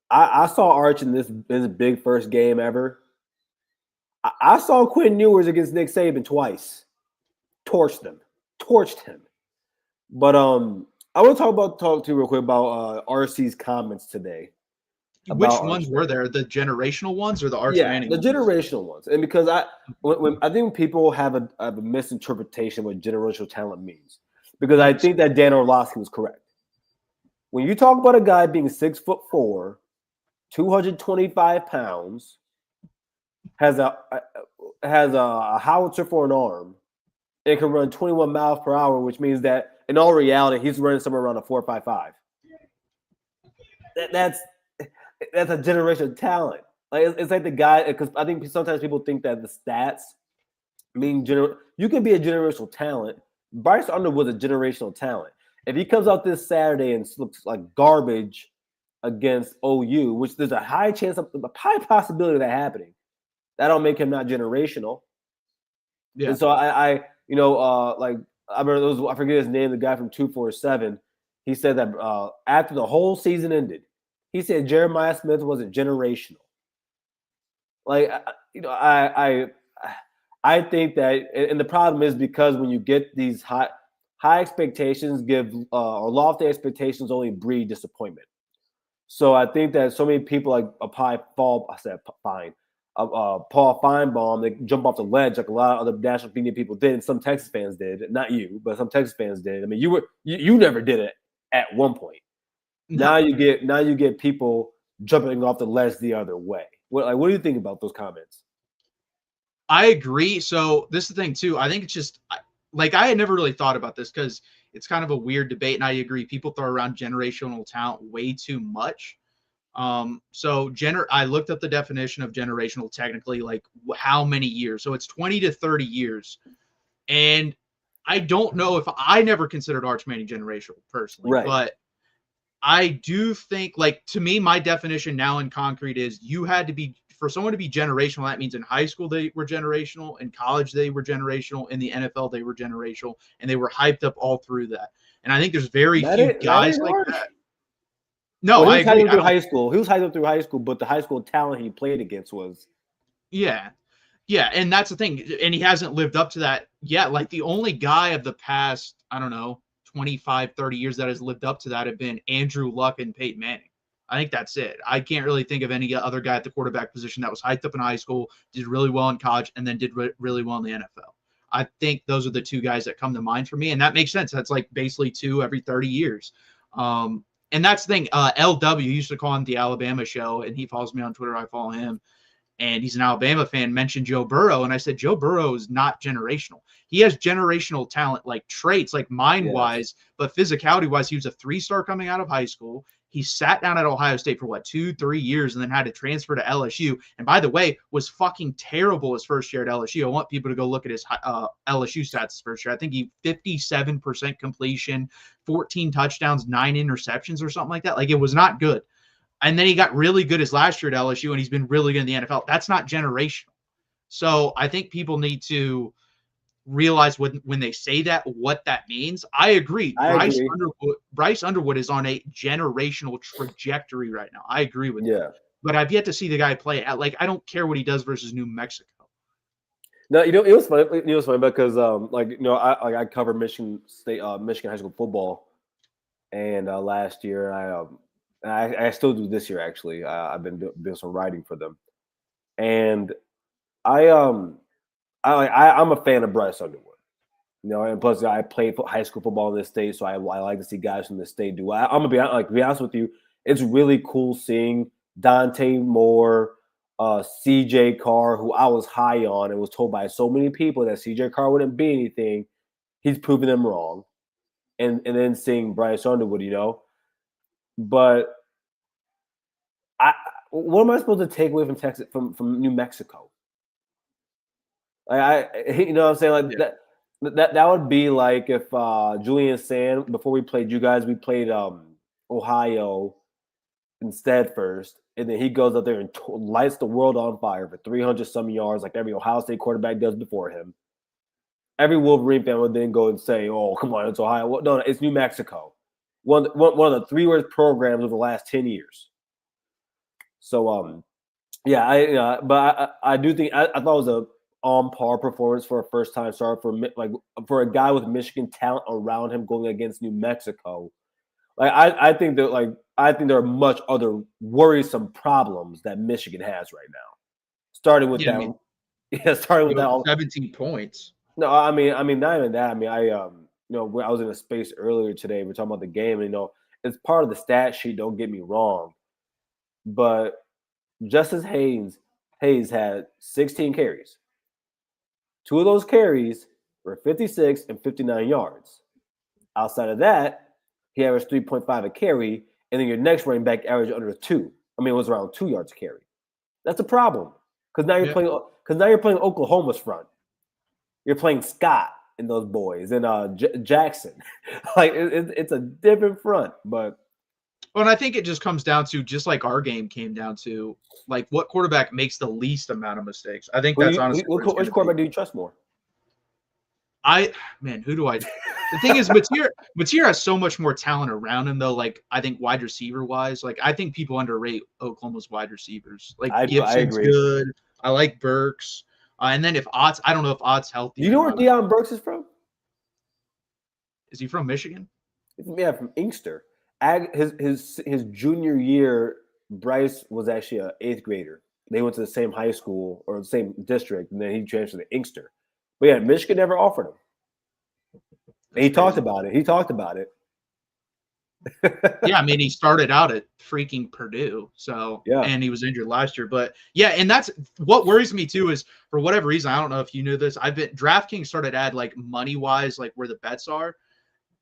I saw Arch in this big first game ever. I saw Quinn Ewers against Nick Saban twice. Torched him. But I want to talk to you real quick about RC's comments today. Which ones were there? The generational ones or the Arch Manning? The generational ones. And because I think people have a misinterpretation of what generational talent means. Because I think that Dan Orlovsky was correct. When you talk about a guy being 6'4", 225 pounds, has a howitzer for an arm, and can run 21 miles per hour, which means that in all reality, he's running somewhere around a 4.55. That's a generational talent. Like it's like the guy, because I think sometimes people think that the stats mean you can be a generational talent. Bryce Underwood's a generational talent. If he comes out this Saturday and looks like garbage against OU, which there's a high possibility of that happening, that don't make him not generational. Yeah. And so I remember I forget his name, the guy from 247. He said that after the whole season ended, he said Jeremiah Smith wasn't generational. Like, I think that, and the problem is because when you get these high expectations, or lofty expectations only breed disappointment. So I think that so many people like Paul Feinbaum, they jump off the ledge like a lot of other national media people did, and some Texas fans did. Not you, but some Texas fans did. I mean, you never did it at one point. No. Now you get people jumping off the ledge the other way. What do you think about those comments? I agree. So this is the thing too. I think it's just like I had never really thought about this because it's kind of a weird debate, and I agree. People throw around generational talent way too much. I looked up the definition of generational technically, like how many years. So it's 20 to 30 years. And I don't know if I never considered Arch Manning generational personally, right. But I do think, like, to me, my definition now in concrete is you had to be, for someone to be generational, that means in high school they were generational, in college they were generational, in the NFL they were generational, and they were hyped up all through that. And I think there's very few guys like that. No, I agree. He was hyped up through high school, but the high school talent he played against was. Yeah, and that's the thing. And he hasn't lived up to that yet. Like the only guy of the past, I don't know, 25, 30 years that has lived up to that have been Andrew Luck and Peyton Manning. I think that's it. I can't really think of any other guy at the quarterback position that was hyped up in high school, did really well in college, and then did really well in the NFL. I think those are the two guys that come to mind for me, and that makes sense. That's like basically 2 every 30 years. And that's the thing. LW used to call him the Alabama Show, and he follows me on Twitter. I follow him, and he's an Alabama fan. Mentioned Joe Burrow, and I said Joe Burrow is not generational. He has generational talent, like traits, like mind-wise, but physicality-wise, he was a 3-star coming out of high school. He sat down at Ohio State for 2-3 years and then had to transfer to LSU. And by the way, was fucking terrible his first year at LSU. I want people to go look at his LSU stats his first year. I think he 57% completion, 14 touchdowns, 9 interceptions or something like that. Like it was not good. And then he got really good his last year at LSU, and he's been really good in the NFL. That's not generational. So I think people need to realize when they say that, what that means. I agree. Bryce Underwood is on a generational trajectory right now. I agree with that. But I've yet to see the guy play. I don't care what he does versus New Mexico. No, it was funny. It was funny because I covered Michigan State, Michigan high school football, and last year I still do this year actually. I've been doing some writing for them, and I'm a fan of Bryce Underwood. And plus I played high school football in this state, so I like to see guys from this state do. I'm gonna be honest with you. It's really cool seeing Dante Moore, CJ Carr, who I was high on and was told by so many people that CJ Carr wouldn't be anything. He's proven them wrong, and then seeing Bryce Underwood, but what am I supposed to take away from Texas from New Mexico? What I'm saying? Like that would be like if Julian Sand, before we played you guys, we played Ohio instead first, and then he goes up there and lights the world on fire for 300-some yards, like every Ohio State quarterback does before him. Every Wolverine fan would then go and say, "Oh, come on, it's Ohio." Well, no, it's New Mexico, one of the three worst programs of the last 10 years. So, but I do think I thought it was a on par performance for a first time start for a guy with Michigan talent around him going against New Mexico. I think there are much other worrisome problems that Michigan has right now. Starting with that. Starting with that. 17 points. No, I mean, not even that. I mean, I was in a space earlier today. We're talking about the game, and it's part of the stat sheet. Don't get me wrong, but Justice Hayes had 16 carries. 2 of those carries were 56 and 59 yards. Outside of that, he averaged 3.5 a carry, and then your next running back averaged under 2. I mean, it was around 2 yards a carry. That's a problem because now you're playing Oklahoma's front. You're playing Scott and those boys and Jackson. It's a different front, but. Well, and I think it just comes down to just like our game came down to what quarterback makes the least amount of mistakes. I think that's honestly which quarterback do you trust more? Who do I? The thing is, Mateer has so much more talent around him, though. I think wide receiver wise, I think people underrate Oklahoma's wide receivers. Gibson's good. I like Burks, and then if Ott's, I don't know if Ott's healthy. You know where Deion Burks is from? Is he from Michigan? Yeah, from Inkster. His junior year, Bryce was actually an 8th grader. They went to the same high school or the same district, and then he transferred to Inkster. But yeah, Michigan never offered him. And he talked about it. Yeah, I mean, he started out at freaking Purdue, and he was injured last year. But yeah, and that's what worries me too is for whatever reason, I don't know if you knew this. DraftKings started to add money wise, where the bets are.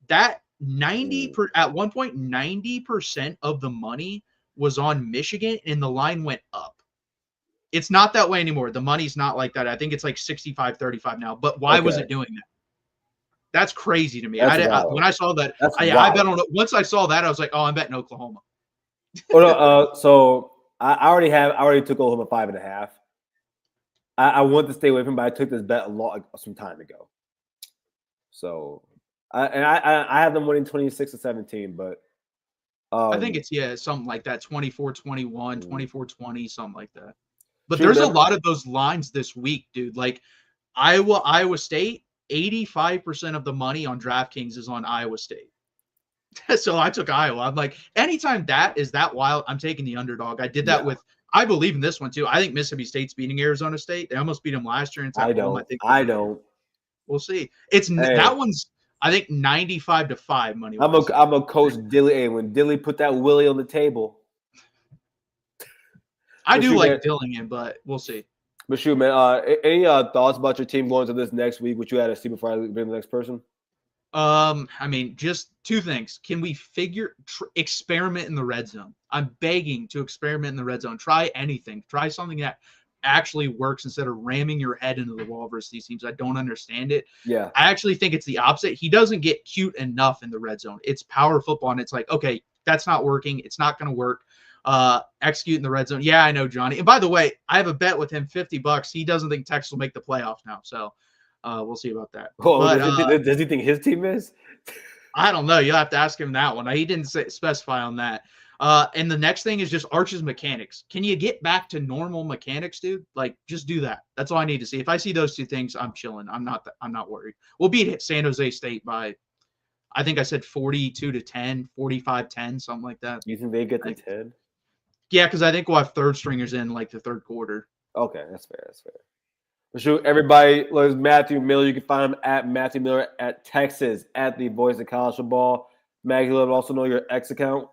That 90% of the money was on Michigan, and the line went up. It's not that way anymore. The money's not like that. I think it's 65-35 now. But why was it doing that? That's crazy to me. When I saw that, I bet on it. Once I saw that, I was like, "Oh, I'm betting Oklahoma." So I already took Oklahoma 5.5. I want to stay away from him, but I took this bet some time ago. So. I have them winning 26-17, but I think it's something like that, 24-21, 24-20, something like that. But there's a lot of those lines this week, dude. Iowa State, 85% of the money on DraftKings is on Iowa State. So I took Iowa. I'm like, anytime that is that wild, I'm taking the underdog. I did that with. I believe in this one too. I think Mississippi State's beating Arizona State. They almost beat them last year. I don't. We'll see. That one's. I think 95-5 money. I'm a coach Dilly. Hey, when Dilly put that Willie on the table, I do like Dillingham, but we'll see. But shoot, man. Any thoughts about your team going to this next week? What you had to see before I bring the next person? I mean, just 2 things. Can we experiment in the red zone? I'm begging to experiment in the red zone. Try anything. Try something that actually works instead of ramming your head into the wall versus these teams. I don't understand it. Yeah. I actually think it's the opposite. He doesn't get cute enough in the red zone. It's power football, and it's okay, that's not working. It's not going to work. Execute in the red zone. Yeah, I know, Johnny. And by the way, I have a bet with him, $50. He doesn't think Texas will make the playoffs now. So we'll see about that. Oh, does he think his team is? I don't know. You'll have to ask him that one. He didn't specify on that. And the next thing is just Arch's mechanics. Can you get back to normal mechanics, dude? Like, just do that. That's all I need to see. If I see those two things, I'm chilling. I'm not worried. We'll beat San Jose State by, I think I said 42-10, 45-10, something like that. You think they get to 10? Yeah, because I think we'll have third stringers in like the third quarter. Okay, that's fair. That's fair. For sure, everybody, look, Matthew Miller. You can find him at Matthew Miller at Texas at the Voice of College Football. Maggie, let also know your X account.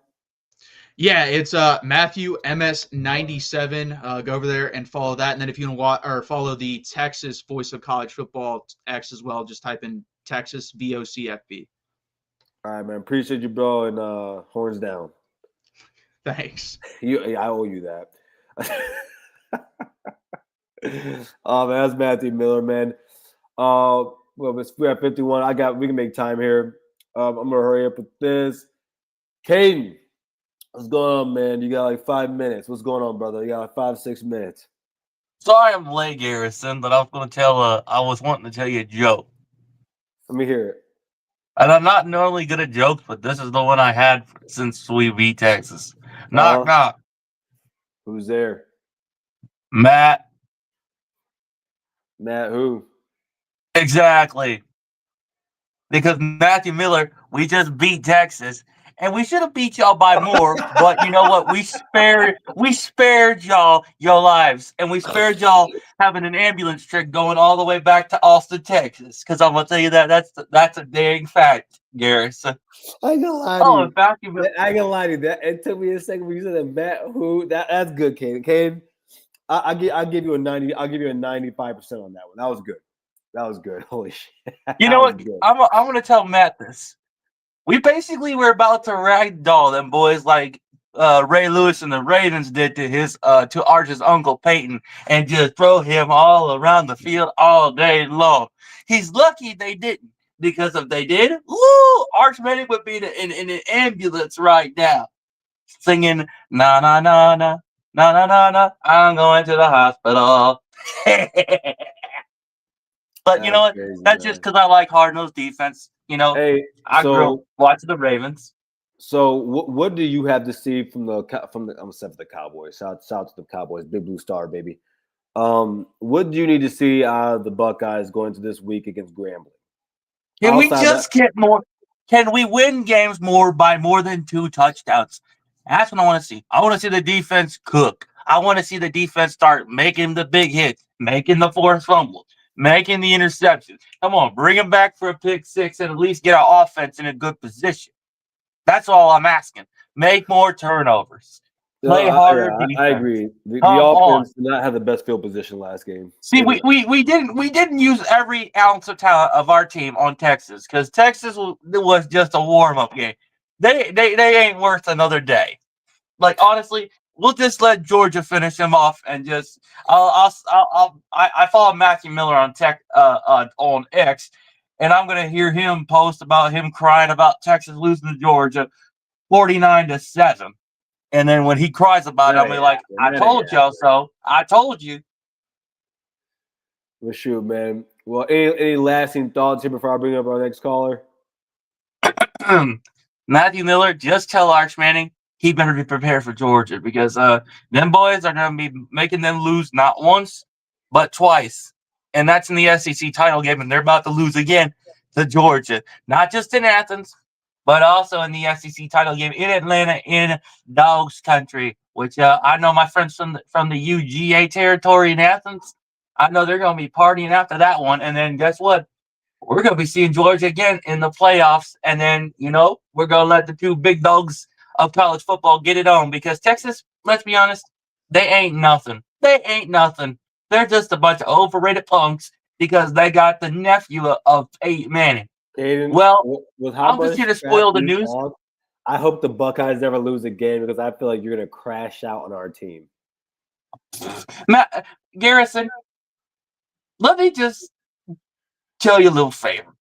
Yeah, it's Matthew MS97. Go over there and follow that. And then if you want to follow the Texas Voice of College Football X as well, just type in Texas VOCFB. All right, man. Appreciate you, bro, and horns down. Thanks. I owe you that. Oh man, that's Matthew Miller, man. Well, we're at 51. We can make time here. I'm gonna hurry up with this. Caden, what's going on, man? You got like 5 minutes. What's going on, brother? You got like 5-6 minutes. Sorry I'm late, Garrison, but I was wanting to tell you a joke. Let me hear it. And I'm not normally good at jokes, but this is the one I had since we beat Texas. Knock, knock. Who's there? Matt. Matt who? Exactly. Because Matthew Miller, we just beat Texas, and we should have beat y'all by more, but you know what? We spared y'all your lives, and we spared y'all having an ambulance trip going all the way back to Austin, Texas. Because I'm gonna tell you that's a dang fact, Garrison. I ain't gonna lie to you. I ain't gonna lie to you. It took me a second when you said that Matt who. That's good, Caden. Caden, I'll give you a 90. I'll give you a 95% on that one. That was good. That was good. Holy shit. You know what? I'm gonna tell Matt this. We basically were about to ragdoll them boys like Ray Lewis and the Ravens did to Arch's uncle Peyton, and just throw him all around the field all day long. He's lucky they didn't, because if they did, Arch Manning would be in an ambulance right now, singing na na na na na na na na. I'm going to the hospital. But you know what? Crazy, that's just because I like hard-nosed defense. You know, hey, I grew up watching the Ravens. So what do you have to see from the I'm gonna say for the Cowboys? Shout out to the Cowboys, Big Blue Star, baby. What do you need to see out of the Buckeyes going to this week against Grambling? Can we just get more? Can we win games by more than 2 touchdowns? That's what I want to see. I want to see the defense cook. I want to see the defense start making the big hits, making the forced fumbles, making the interceptions. Come on, bring them back for a pick 6 and at least get our offense in a good position. That's all I'm asking. Make more turnovers. Play harder. I agree. The offense did not have the best field position last game. See, we didn't use every ounce of talent of our team on Texas, because Texas was just a warm-up game. They ain't worth another day. Like, honestly, we'll just let Georgia finish him off, and just I follow Matthew Miller on on X, and I'm gonna hear him post about him crying about Texas losing to Georgia 49-7, and then when he cries about it, I'm like, I told y'all so. I told you. Well, shoot, man. Well, any lasting thoughts here before I bring up our next caller? Matthew Miller, just tell Arch Manning he better be prepared for Georgia, because them boys are going to be making them lose not once, but twice. And that's in the SEC title game, and they're about to lose again to Georgia. Not just in Athens, but also in the SEC title game in Atlanta, in Dogs Country, which I know my friends from the UGA territory in Athens, I know they're going to be partying after that one. And then guess what? We're going to be seeing Georgia again in the playoffs. And then, we're going to let the 2 big dogs of college football get it on, because Texas, let's be honest, they ain't nothing. They ain't nothing. They're just a bunch of overrated punks because they got the nephew of Peyton Manning. Aiden, well, I'm just here to spoil the news. I hope the Buckeyes never lose a game, because I feel like you're going to crash out on our team. Garrison, let me just tell you a little favor.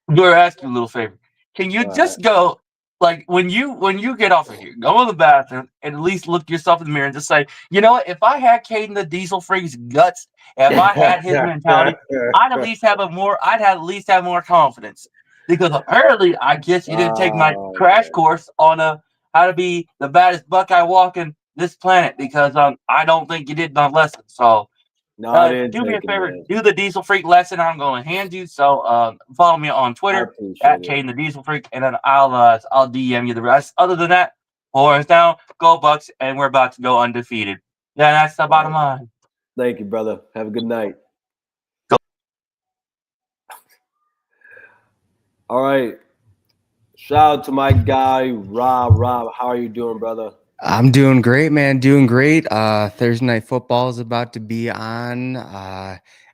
Or ask you a little favor. Can you just go, like, when you get off of here, go in the bathroom and at least look yourself in the mirror and just say, you know what? If I had Caden the Diesel Freak's guts, if I had his mentality, I'd at least have more confidence. Because apparently, I guess you didn't take my crash course on how to be the baddest Buckeye walking this planet. Because I don't think you did my lesson. So No, I didn't do me a take it, favor, man. do the Diesel Freak lesson. I'm going to hand you. So follow me on I Twitter appreciate at it. Caden the Diesel Freak, and then I'll DM you the rest. Other than that, 4 hands down, go Bucks, and we're about to go undefeated. Yeah, that's the bottom line. Thank you, brother. Have a good night. All right. Shout out to my guy, Rob. Rob, how are you doing, brother? I'm doing great, man. Doing great. Thursday night football is about to be on.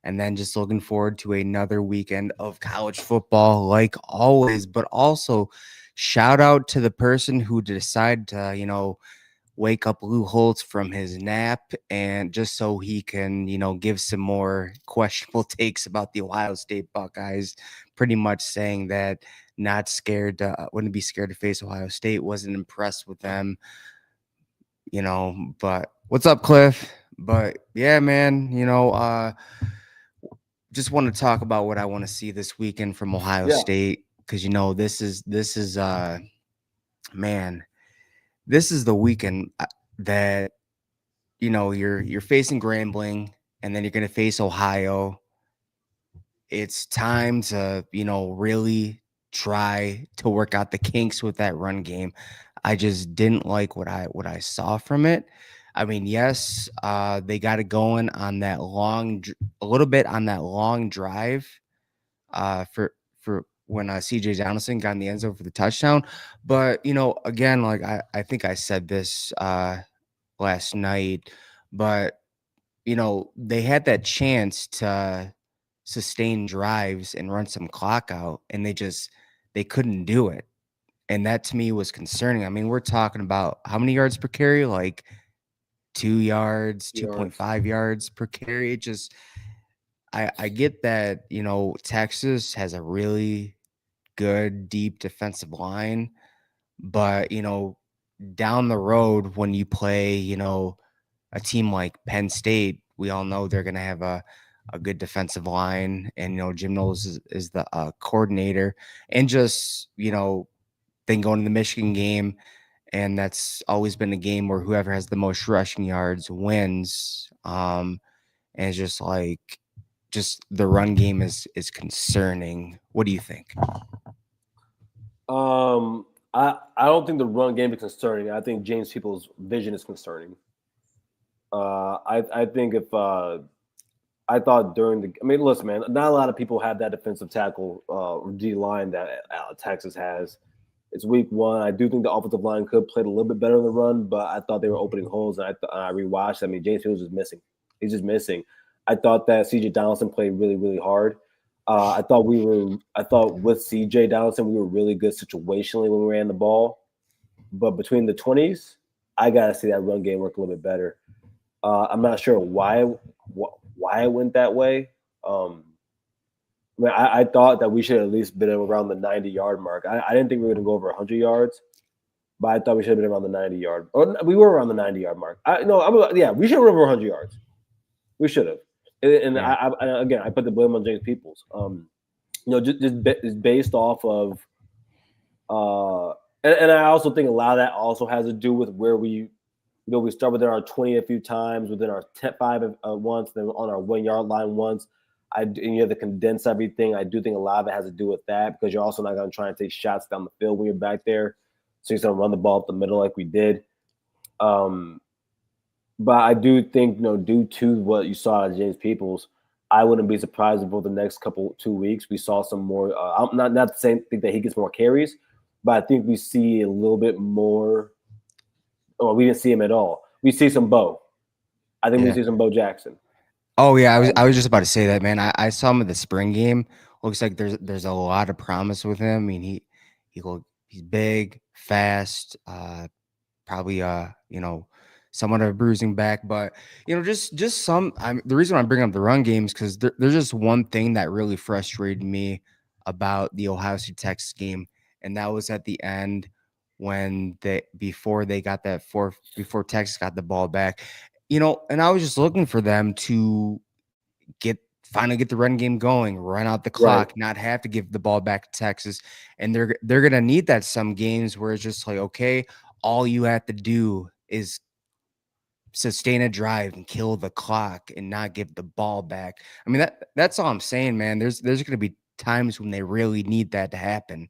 And then just looking forward to another weekend of college football, like always. But also, shout out to the person who decided to, wake up Lou Holtz from his nap, and just so he can, give some more questionable takes about the Ohio State Buckeyes, pretty much saying that not scared, wouldn't be scared to face Ohio State, wasn't impressed with them. But what's up, Cliff? But yeah, man, just want to talk about what I want to see this weekend from Ohio State, because this is man, this is the weekend that you're facing Grambling, and then you're going to face Ohio. It's time to really try to work out the kinks with that run game. I just didn't like what I saw from it. I mean, yes, they got it going on that a little bit on that long drive for when CJ Donaldson got in the end zone for the touchdown. But again, like I think I said this last night, but they had that chance to sustain drives and run some clock out, and they couldn't do it. And that to me was concerning. I mean, we're talking about how many yards per carry? Like 2 yards, 2.5 yards per carry. It just I get that, Texas has a really good deep defensive line, but down the road when you play, a team like Penn State, we all know they're going to have a good defensive line, and Jim Knowles is the coordinator, and just then going to the Michigan game, and that's always been a game where whoever has the most rushing yards wins. And it's just the run game is concerning. What do you think? I don't think the run game is concerning. I think James Peoples' vision is concerning. I think if I thought listen, man, not a lot of people have that defensive tackle D line that Texas has. It's week 1. I do think the offensive line could play a little bit better in the run, but I thought they were opening holes, and I rewatched. I mean, James Fields is missing. He's just missing. I thought that CJ Donaldson played really, really hard. I thought with CJ Donaldson, we were really good situationally when we ran the ball. But between the 20s, I got to see that run game work a little bit better. I'm not sure why it went that way. I thought that we should at least been around the 90-yard mark. I didn't think we were going to go over 100 yards, but I thought we should have been around the 90-yard. Or we were around the 90-yard mark. We should have been over 100 yards. We should have. And yeah. I put the blame on James Peoples. Just based off of, and I also think a lot of that also has to do with where we start within our 20 a few times, within our 5 once, then on our 1 yard line once. And you have to condense everything. I do think a lot of it has to do with that, because you're also not going to try and take shots down the field when you're back there. So you're going to run the ball up the middle like we did. But I do think, due to what you saw at James Peoples, I wouldn't be surprised if over the next 2 weeks we saw some more. I'm not saying think that he gets more carries, but I think we see a little bit more. Oh, we didn't see him at all. We see some Bo. I think we see some Bo Jackson. Oh yeah, I was just about to say that, man. I saw him at the spring game. Looks like there's a lot of promise with him. I mean, he's big, fast, probably somewhat of a bruising back, but just some. The reason I bring up the run games because there's just one thing that really frustrated me about the Ohio State Texas game, and that was at the end when before Texas got the ball back. And I was just looking for them to get finally get the run game going, run out the clock, not have to give the ball back to Texas. And they're gonna need that some games where it's just like, okay, all you have to do is sustain a drive and kill the clock and not give the ball back. I mean, that's all I'm saying, man. There's gonna be times when they really need that to happen.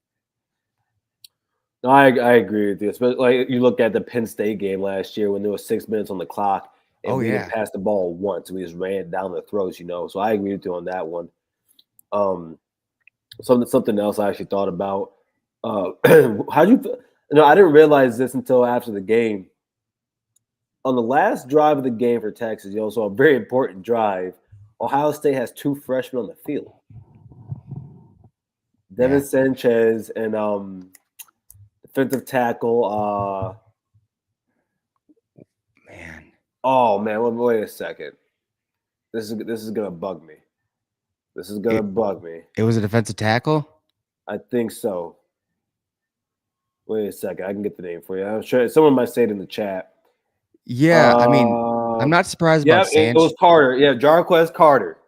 No, I agree with you. But like you look at the Penn State game last year when there was 6 minutes on the clock and we didn't pass the ball once. We just ran it down their throats, you know. So I agree with you on that one. Something else I actually thought about. How do you? No, I didn't realize this until after the game. On the last drive of the game for Texas, so a very important drive. Ohio State has 2 freshmen on the field, Devin Sanchez and defensive tackle. Oh man, wait a second. This is gonna bug me. It was a defensive tackle? I think so. Wait a second. I can get the name for you. I'm sure someone might say it in the chat. Yeah, I mean, I'm not surprised about Sanchez. It was Carter. Yeah, Jarquez Carter.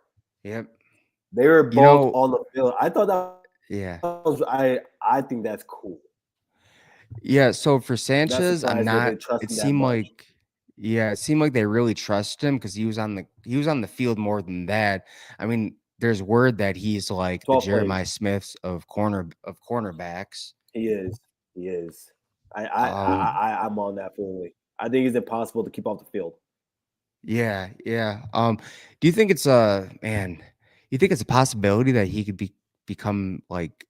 Yep. They were both on the field. I thought I think that's cool. Yeah, so for Sanchez, it seemed like they really trust him because he was on the field more than that. I mean, there's word that he's like the Jeremiah Smiths of cornerbacks. He is. I'm on that fully. I think it's impossible to keep off the field. Yeah. Do you think it's a possibility that he could become like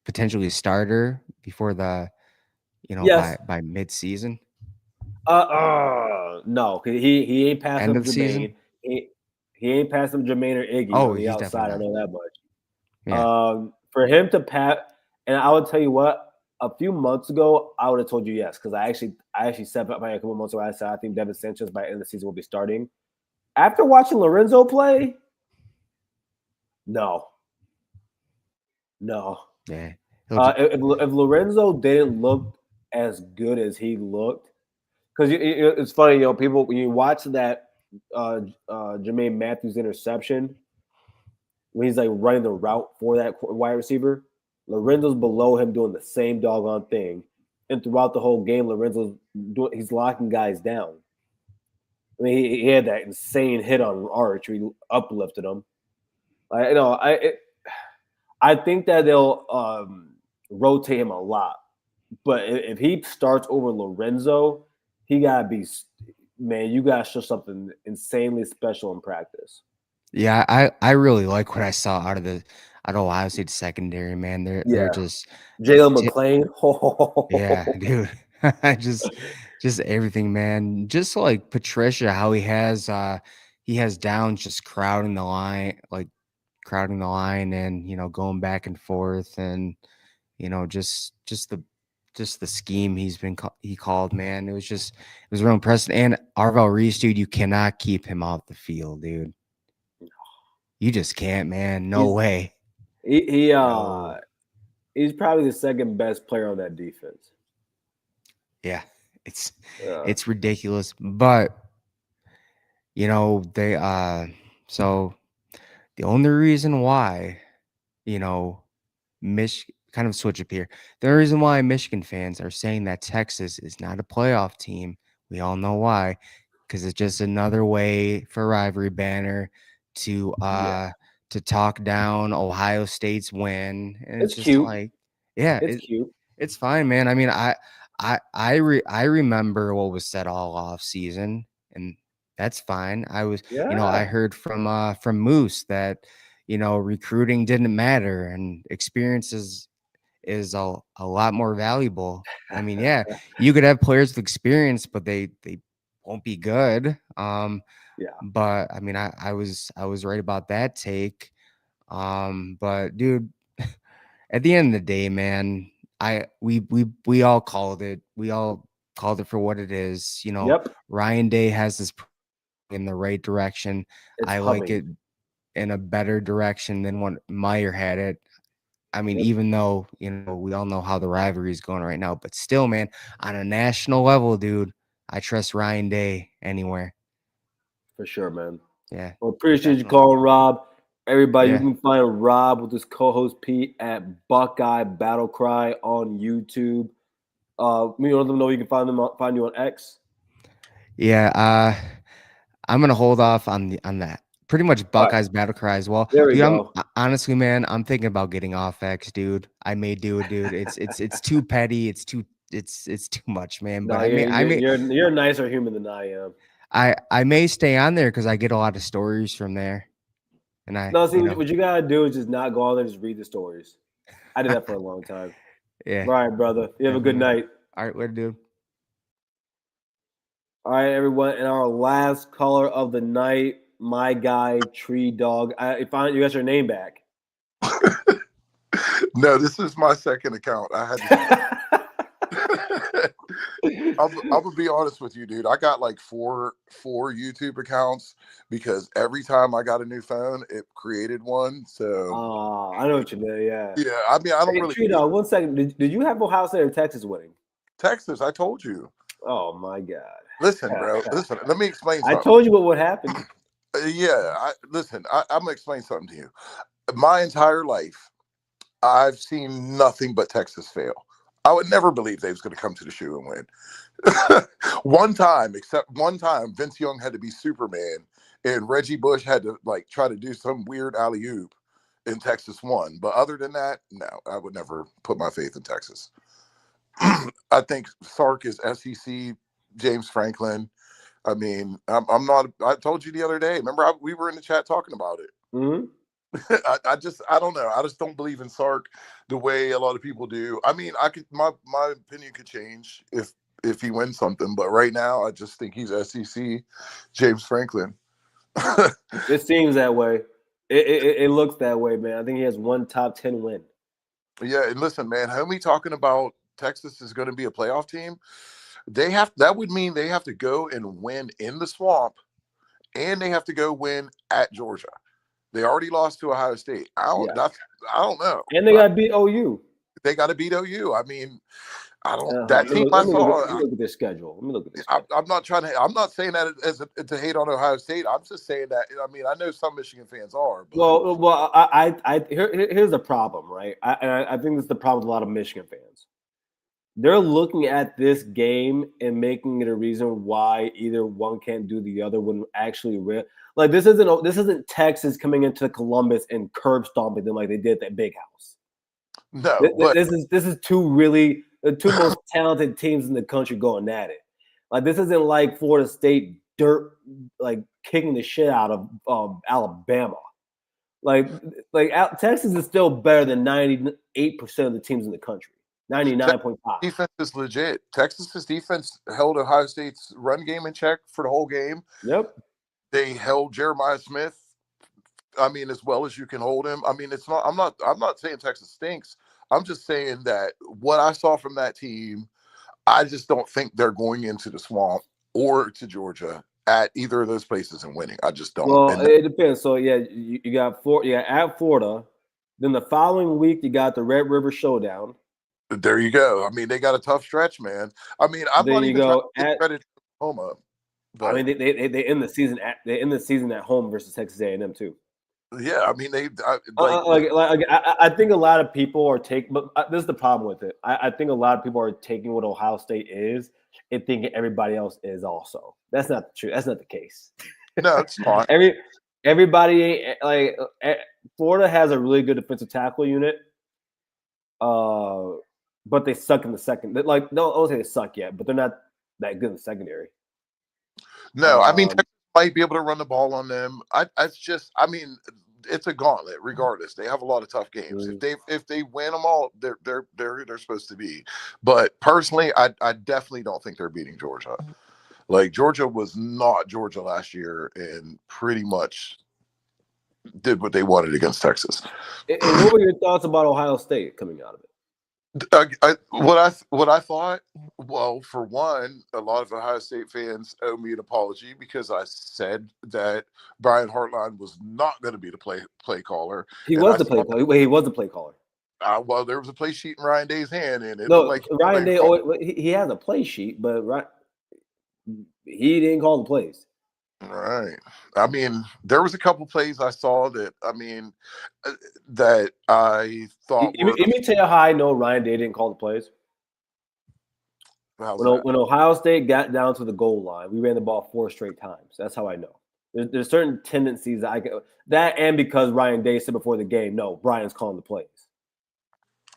potentially a starter before the by mid-season? No, he ain't passing End up of the season? He ain't passing Jermaine or Iggy on the outside. I know that much. Yeah. For him to pat, and I would tell you what, a few months ago, I would have told you yes, because I actually said by a couple months ago, I said I think Devin Sanchez by the end of the season will be starting. After watching Lorenzo play, no. Yeah. If Lorenzo didn't look as good as he looked, because it's funny, people when you watch that Jermaine Matthews interception when he's like running the route for that wide receiver, Lorenzo's below him doing the same doggone thing, and throughout the whole game, he's locking guys down. I mean, he had that insane hit on Arch, where he uplifted him. I think that they'll rotate him a lot, but if he starts over Lorenzo, he gotta be, man. You gotta show something insanely special in practice. Yeah, I really like what I saw out of Ohio State secondary, man. They're just Jalen McClain. Yeah, dude. just everything, man. Just like Patricia, how he has Downs just crowding the line and going back and forth and just the scheme he called, man. It was real impressive. And Arvell Reese, dude, you cannot keep him off the field, dude. You just can't, man. No way. He's probably the second best player on that defense. Yeah, it's ridiculous, but they so the only reason why kind of switch up here. The reason why Michigan fans are saying that Texas is not a playoff team, we all know why, because it's just another way for rivalry banner to talk down Ohio State's win, and it's just cute. like, it's cute. It's fine, man. I mean, I remember what was said all off season, and that's fine. I heard from Moose that recruiting didn't matter and experiences is a lot more valuable. I mean, yeah, you could have players with experience, but they won't be good. But I mean, I was right about that take. But dude, at the end of the day, man, we all called it. We all called it for what it is. Ryan Day has this in the right direction. I like it in a better direction than what Meyer had it. I mean, even though, we all know how the rivalry is going right now, but still, man, on a national level, dude, I trust Ryan Day anywhere. For sure, man. Yeah. Well, appreciate you calling, Rob. Everybody, Yeah. you can find Rob with his co-host Pete at Buckeye Battle Cry on YouTube. Me let them know you can find you on X. Yeah, I'm gonna hold off on that. Pretty much Buckeyes Battle Cry as well. There we Dude, go. honestly, man, I'm thinking about getting off X, dude. I may do it, dude. It's too petty. It's too much, man. No, But you're a nicer human than I am. I may stay on there because I get a lot of stories from there. And what you gotta do is just not go on there and just read the stories. I did that for a long time. Yeah. All right, brother. You have a good night. All right, later, dude. All right, everyone. And our last caller of the night, my guy, Tree Dog. You got your name back. No, this is my second account. I had to. I'm gonna be honest with you, dude. I got like four YouTube accounts because every time I got a new phone, it created one. So I know what you mean. Yeah. Yeah. I mean, I don't really. Tree Dog, 1 second. Did you have Ohio State or Texas winning? Texas. I told you. Oh my God. Listen, bro. Listen. Let me explain something. I told you what would happen. Listen. I'm gonna explain something to you. My entire life, I've seen nothing but Texas fail. I would never believe they was going to come to the shoe and win. One time, Vince Young had to be Superman, and Reggie Bush had to like try to do some weird alley-oop, and Texas won. But other than that, no, I would never put my faith in Texas. I think Sark is SEC, James Franklin. I mean, I'm not. I told you the other day. Remember, we were in the chat talking about it. Mm-hmm. I don't know. I just don't believe in Sark the way a lot of people do. I mean, my opinion could change if he wins something, but right now I just think he's SEC James Franklin. It seems that way. It looks that way, man. I think he has one top 10 win. Yeah, and listen, man, homie talking about Texas is going to be a playoff team. That would mean they have to go and win in the swamp, and they have to go win at Georgia. They already lost to Ohio State. I don't know. And they got to beat OU. They got to beat OU. I mean, I don't. Let me look at their schedule. I'm not trying to. I'm not saying that as to hate on Ohio State. I'm just saying that. I mean, I know some Michigan fans are. But. Well, here's the problem, right? I think this is the problem with a lot of Michigan fans. They're looking at this game and making it a reason why either one can't do the other when actually like this isn't Texas coming into Columbus and curb stomping them like they did at that big house. No, this is the two most talented teams in the country going at it. Like this isn't like Florida State like kicking the shit out of Alabama. Like Texas is still better than 98% of the teams in the country. 99.5. Defense is legit. Texas's defense held Ohio State's run game in check for the whole game. Yep. They held Jeremiah Smith. I mean, as well as you can hold him. I mean, it's not. I'm not saying Texas stinks. I'm just saying that what I saw from that team, I just don't think they're going into the swamp or to Georgia at either of those places and winning. I just don't. Well, it depends. So yeah, you got at Florida. Then the following week you got the Red River Showdown. There you go. I mean, they got a tough stretch, man. I mean, I'm not even trying to get credit to Oklahoma. But, I mean, they end the season at home versus Texas A&M too. Yeah, I mean I think a lot of people are taking, but this is the problem with it. I think a lot of people are taking what Ohio State is and thinking everybody else is also. That's not true. That's not the case. No, it's not. Everybody like Florida has a really good defensive tackle unit. But they suck in the second. Like, no, I won't say they suck yet, but they're not that good in the secondary. No, I mean, Texas might be able to run the ball on them. I mean, it's a gauntlet. Regardless, they have a lot of tough games. Mm-hmm. If they win them all, they're supposed to be. But personally, I definitely don't think they're beating Georgia. Like Georgia was not Georgia last year, and pretty much did what they wanted against Texas. And what were your thoughts about Ohio State coming out of it? What I thought, well, for one, a lot of Ohio State fans owe me an apology because I said that Brian Hartline was not going to be the play caller. He was the play caller. He was the play caller. Well, there was a play sheet in Ryan Day's hand, and it no, looked like Ryan Day. He has a play sheet, but he didn't call the plays. Right. I mean, there was a couple plays I saw that that I thought were. Let me tell you how I know Ryan Day didn't call the plays. When Ohio State got down to the goal line, we ran the ball 4 straight times. That's how I know. There's certain tendencies that and because Ryan Day said before the game, no, Brian's calling the plays.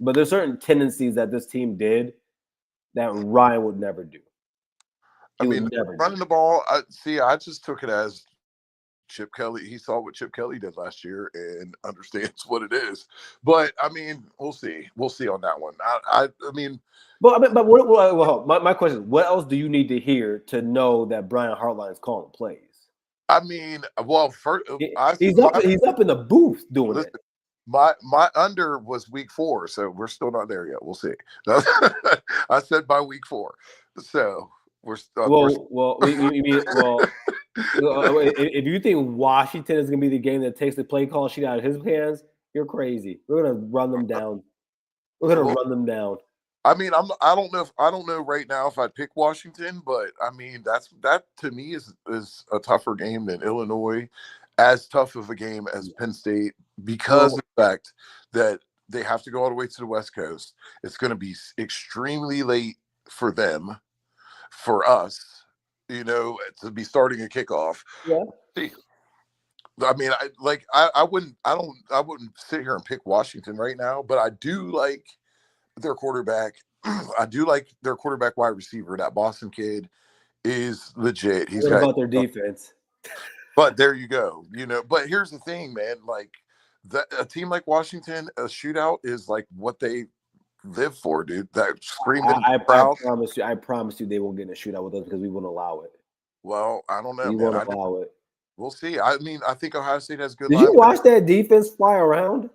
But there's certain tendencies that this team did that Ryan would never do. Running the ball. I just took it as Chip Kelly. He saw what Chip Kelly did last year and understands what it is. But I mean, we'll see. We'll see on that one. My question is, what else do you need to hear to know that Brian Hartline's calling plays? I mean, well, he's up in the booth doing it. My under was week 4, so we're still not there yet. We'll see. I said by week 4, so we're if you think Washington is going to be the game that takes the play call sheet out of his hands, you're crazy. We're going to run them down. Run them down. I mean, I don't know right now if I'd pick Washington, but I mean that to me is a tougher game than Illinois, as tough of a game as Penn State, because of the fact that they have to go all the way to the West Coast. It's going to be extremely late for them, for us, to be starting a kickoff. Yeah. I mean, I wouldn't sit here and pick Washington right now, but I do like their quarterback. I do like their quarterback wide receiver. That Boston kid is legit. What about their defense? But there you go. But here's the thing, man. Like a team like Washington, a shootout is like what they live for, dude. That screaming. I promise you, they won't get in a shootout with us because we won't allow it. Well, I don't know. We won't allow it. We'll see. I mean, I think Ohio State has good. Did you watch that defense fly around?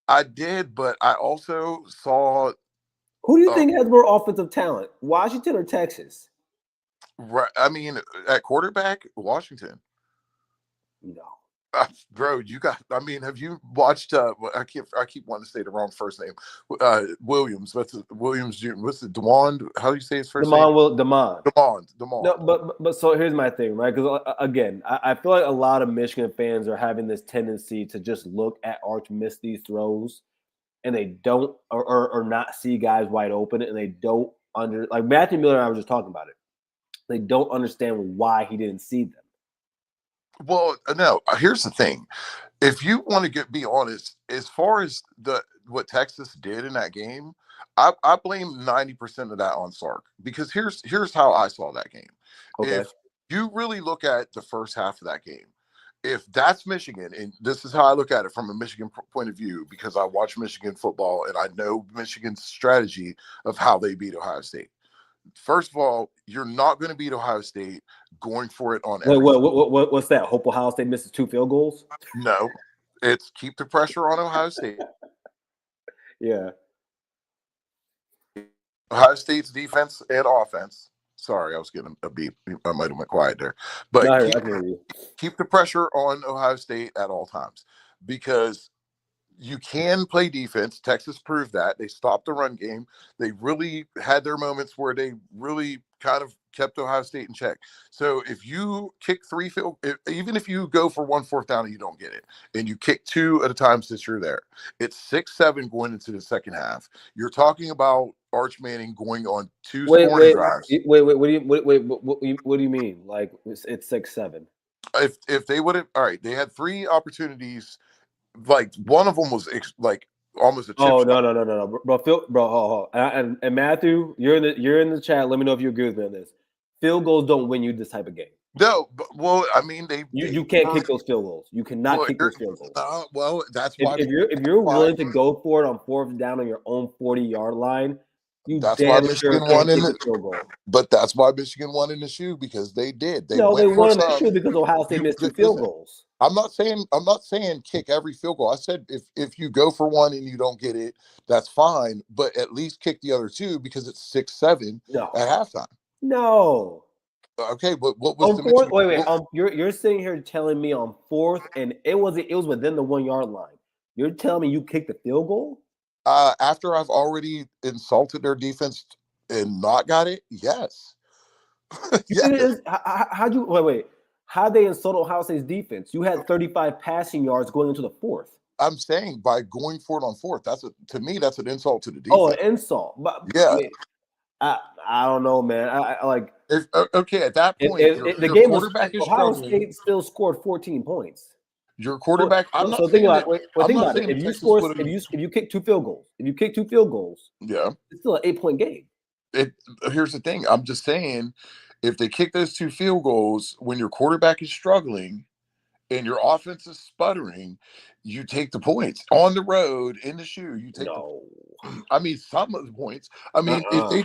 I did, but I also saw. Who do you think has more offensive talent, Washington or Texas? Right. I mean, at quarterback, Washington. No. Bro, have you watched I keep wanting to say the wrong first name. Williams. What's it, DeMond? How do you say his first name? DeMond. No, but so here's my thing, right? Because again, I feel like a lot of Michigan fans are having this tendency to just look at Arch miss these throws and they don't or not see guys wide open, and they don't like Matthew Miller and I were just talking about it. They don't understand why he didn't see them. Well, no. Here's the thing: if you want to be honest, as far as what Texas did in that game, I blame 90% of that on Sark, because here's how I saw that game. Okay. If you really look at the first half of that game, if that's Michigan, and this is how I look at it from a Michigan point of view, because I watch Michigan football and I know Michigan's strategy of how they beat Ohio State. First of all, you're not going to beat Ohio State going for it on everything. What's that? Hope Ohio State misses 2 field goals? No, it's keep the pressure on Ohio State. Yeah. Ohio State's defense and offense. Sorry, I was getting a beep. I might have went quiet there. But keep the pressure on Ohio State at all times, because you can play defense. Texas proved that. They stopped the run game. They really had their moments where they really kind of kept Ohio State in check. So if you kick 3 even if you go for 1 4th down and you don't get it, and you kick 2 at a time since you're there, it's 6-7 going into the second half. You're talking about Arch Manning going on 2 scoring drives. Wait. What do you mean? Like it's 6-7? If they would have, all right, they had 3 opportunities. Like one of them was like almost a chip shot. No, bro. And Matthew, you're in the chat. Let me know if you agree with me on this. Field goals don't win you this type of game. No, but, well, I mean, you can't kick those field goals. You cannot kick those field goals. Well, that's why if you're willing to go for it on 4th down on your own 40-yard line, that's why Michigan won in the field goal. But that's why Michigan won in the shoe, because they did. They won in the shoe because Ohio State missed 2 field goals. I'm not saying kick every field goal. I said if you go for 1 and you don't get it, that's fine. But at least kick the other 2, because it's 6-7 at halftime. No. Okay, but what was on the 4th? Wait. You're sitting here telling me on 4th, and it was within the 1-yard line. You're telling me you kicked the field goal? After I've already insulted their defense and not got it, yes. Yes. How'd How they insult Ohio State's defense? You had 35 passing yards going into the fourth. I'm saying by going for it on fourth, to me that's an insult to the defense. Oh, an insult. But yeah, I mean, I don't know, man. I like. Okay, at that point, the game was Ohio State still scored 14 points. Your quarterback. I'm not so saying think about that, it. Think about it. If you kick 2 field goals, yeah, it's still an 8-point game. Here's the thing. I'm just saying, if they kick those 2 field goals when your quarterback is struggling and your offense is sputtering, you take the points on the road in the shoe. You take I mean, some of the points. I mean,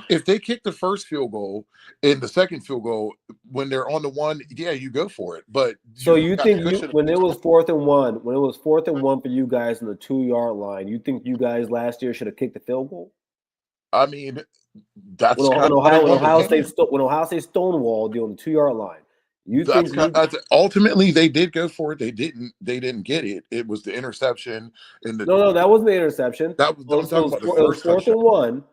if they kick the first field goal and the second field goal when they're on the 1, yeah, you go for it. But so you think when it was 4th and 1, when it was 4th and 1 for you guys on the 2-yard line, you think you guys last year should have kicked the field goal? I mean, that's when Ohio State stonewalled you on the 2-yard line. Ultimately they did go for it. They didn't get it. It was the interception and no, that wasn't the interception. That was I'm talking about the first 4th and 1.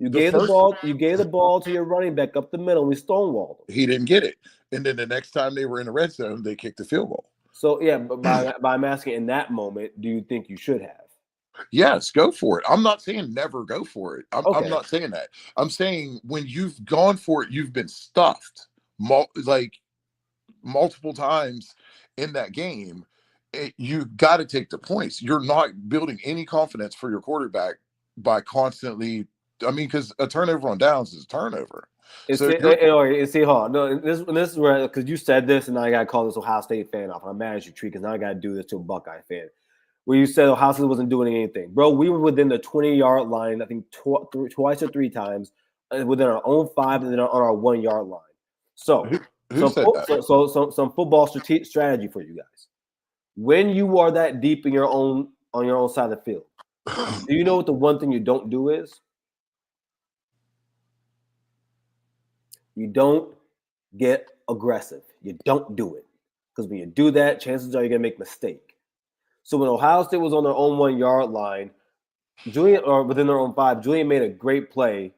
You gave the ball to your running back up the middle. And we stonewalled him. He didn't get it, and then the next time they were in the red zone, they kicked the field goal. So yeah, but by I'm asking, in that moment, do you think you should have? Yes, go for it. I'm not saying never go for it. I'm not saying that. I'm saying when you've gone for it, you've been stuffed multiple times in that game. You got to take the points. You're not building any confidence for your quarterback by constantly. I mean, because a turnover on downs is a turnover. This is where, because you said this, and now I got to call this Ohio State fan off. I'm mad at you, Tree, because now I got to do this to a Buckeye fan. Where you said Ohio State wasn't doing anything. Bro, we were within the 20-yard line, I think twice or 3 times, within our own 5 and then on our 1-yard line. So, some football strategy for you guys. When you are that deep on your own side of the field, do you know what the one thing you don't do is? You don't get aggressive. You don't do it. Because when you do that, chances are you're going to make a mistake. So when Ohio State was on their own 1-yard line, within their own 5, Julian made a great play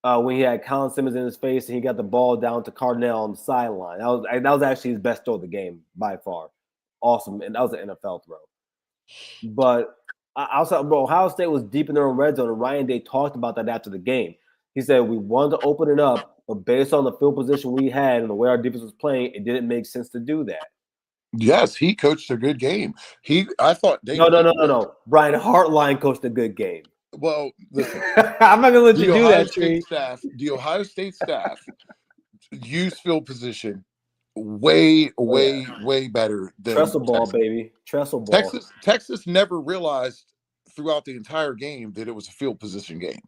when he had Colin Simmons in his face and he got the ball down to Cardinal on the sideline. That was actually his best throw of the game by far. Awesome, and that was an NFL throw. But Ohio State was deep in their own red zone, and Ryan Day talked about that after the game. He said we wanted to open it up, but based on the field position we had and the way our defense was playing, it didn't make sense to do that. Yes, he coached a good game. I thought No. Brian Hartline coached a good game. Well, listen, I'm not gonna let you do that, Tree. The Ohio State staff use field position way better than Trestle ball, baby. Trestle ball. Texas never realized throughout the entire game that it was a field position game.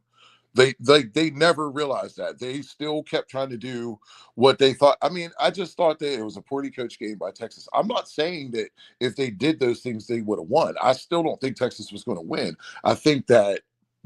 They never realized that. They still kept trying to do what they thought. I mean, I just thought that it was a poorly coached game by Texas. I'm not saying that if they did those things, they would have won. I still don't think Texas was going to win. I think that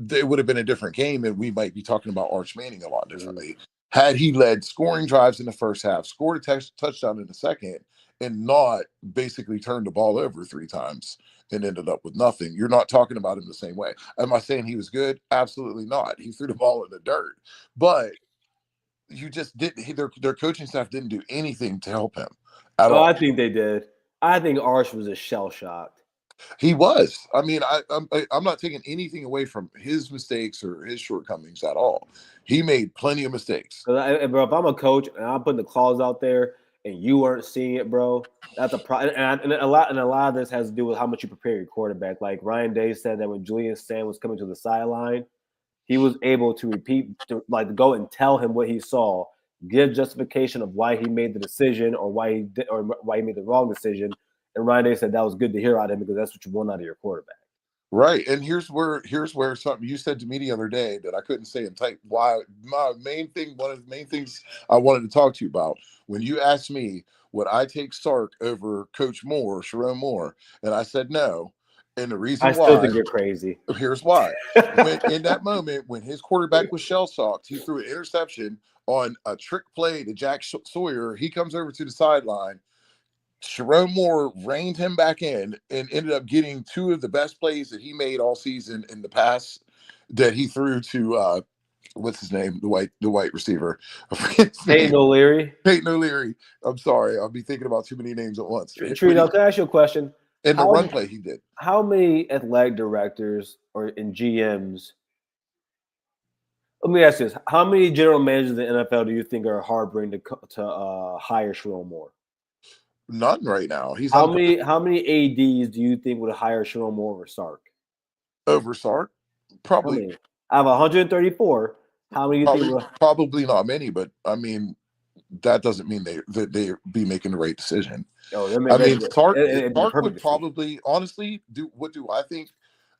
it would have been a different game, and we might be talking about Arch Manning a lot differently. Had he led scoring drives in the first half, scored a touchdown in the second, and not basically turned the ball over 3 times and ended up with nothing. You're not talking about him the same way. Am I saying he was good? Absolutely not. He threw the ball in the dirt. But you just didn't. Their coaching staff didn't do anything to help him at all. I think they did. I think Arch was just shell-shocked. He was. I mean, I'm not taking anything away from his mistakes or his shortcomings at all. He made plenty of mistakes. Bro, if I'm a coach and I'm putting the clause out there and you aren't seeing it, bro, that's a problem. And a lot of this has to do with how much you prepare your quarterback. Like Ryan Day said that when Julian Sand was coming to the sideline, he was able to go and tell him what he saw, give justification of why he made the decision or why he made the wrong decision. And Ryan Day said that was good to hear out of him because that's what you want out of your quarterback. Right. And here's where something you said to me the other day that I couldn't say in type. Why one of the main things I wanted to talk to you about when you asked me would I take Sark over Coach Moore, Sharon Moore, and I said no. And the reason I still think you're crazy. Here's why. In that moment, when his quarterback was shell-shocked, he threw an interception on a trick play to Jack Sawyer. He comes over to the sideline. Sharon Moore reined him back in and ended up getting 2 of the best plays that he made all season in the pass that he threw to what's his name? The white receiver. Peyton O'Leary. Peyton O'Leary. I'm sorry. I'll be thinking about too many names at once. Trino, can I ask you a question? And the run play he did. How many athletic directors and GMs? Let me ask this: how many general managers in the NFL do you think are harboring to hire Sherrone Moore? None right now. He's how many ADs do you think would hire Sherrone Moore over Sark? Over Sark? Probably. I have 134. How many do you think? Probably not many, but I mean, that doesn't mean they be making the right decision. Oh, I mean, Sark would probably honestly do. What do I think?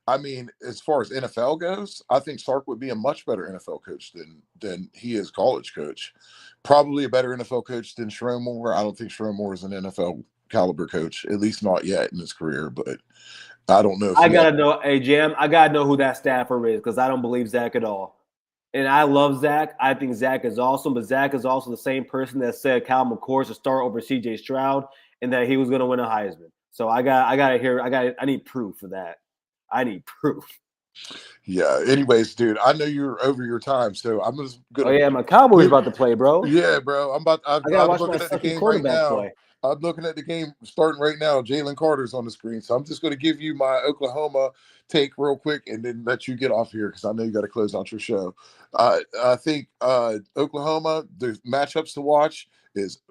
I mean, as far as NFL goes, I think Sark would be a much better NFL coach than he is college coach. Probably a better NFL coach than Sherrone Moore. I don't think Sherrone Moore is an NFL caliber coach, at least not yet in his career. But I don't know. I gotta know, hey Jam, I gotta know who that staffer is because I don't believe Zach at all. And I love Zach. I think Zach is awesome, but Zach is also the same person that said Kyle McCord should start over CJ Stroud and that he was gonna win a Heisman. So I need proof of that. I need proof. Yeah. Anyways, dude, I know you're over your time, so I'm just gonna. Oh yeah, my Cowboys about to play, bro. Yeah, bro. I gotta watch my second quarterback play. I'm looking at the game starting right now. Jalen Carter's on the screen, so I'm just going to give you my Oklahoma take real quick, and then let you get off here because I know you got to close out your show. I think Oklahoma, the matchups to watch is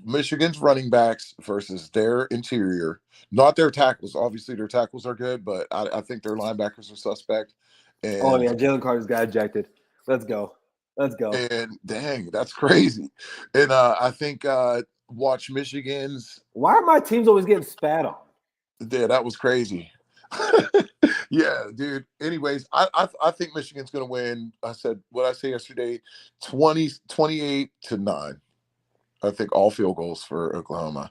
Michigan's running backs versus their interior, not their tackles. Obviously, their tackles are good, but I think their linebackers are suspect. And, oh yeah, Jalen Carter's got ejected. Let's go. And dang, that's crazy. And I think watch Michigan's. Why are my teams always getting spat on? Yeah, that was crazy. Yeah, dude. Anyways, I think Michigan's going to win. I said what I say yesterday, 28-9. I think all field goals for Oklahoma.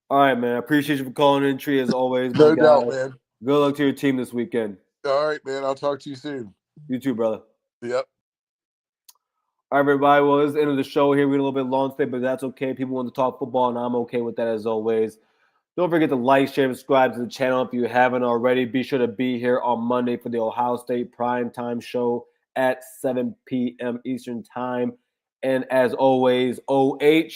All right, man. I appreciate you for calling in, Tree, as always. No doubt, man. Good luck to your team this weekend. All right, man. I'll talk to you soon. You too, brother. Yep. All right, everybody. Well, this is the end of the show here. We're a little bit long today, but that's okay. People want to talk football, and I'm okay with that as always. Don't forget to like, share, and subscribe to the channel if you haven't already. Be sure to be here on Monday for the Ohio State primetime show at 7 p.m. Eastern Time. And as always, OHIO.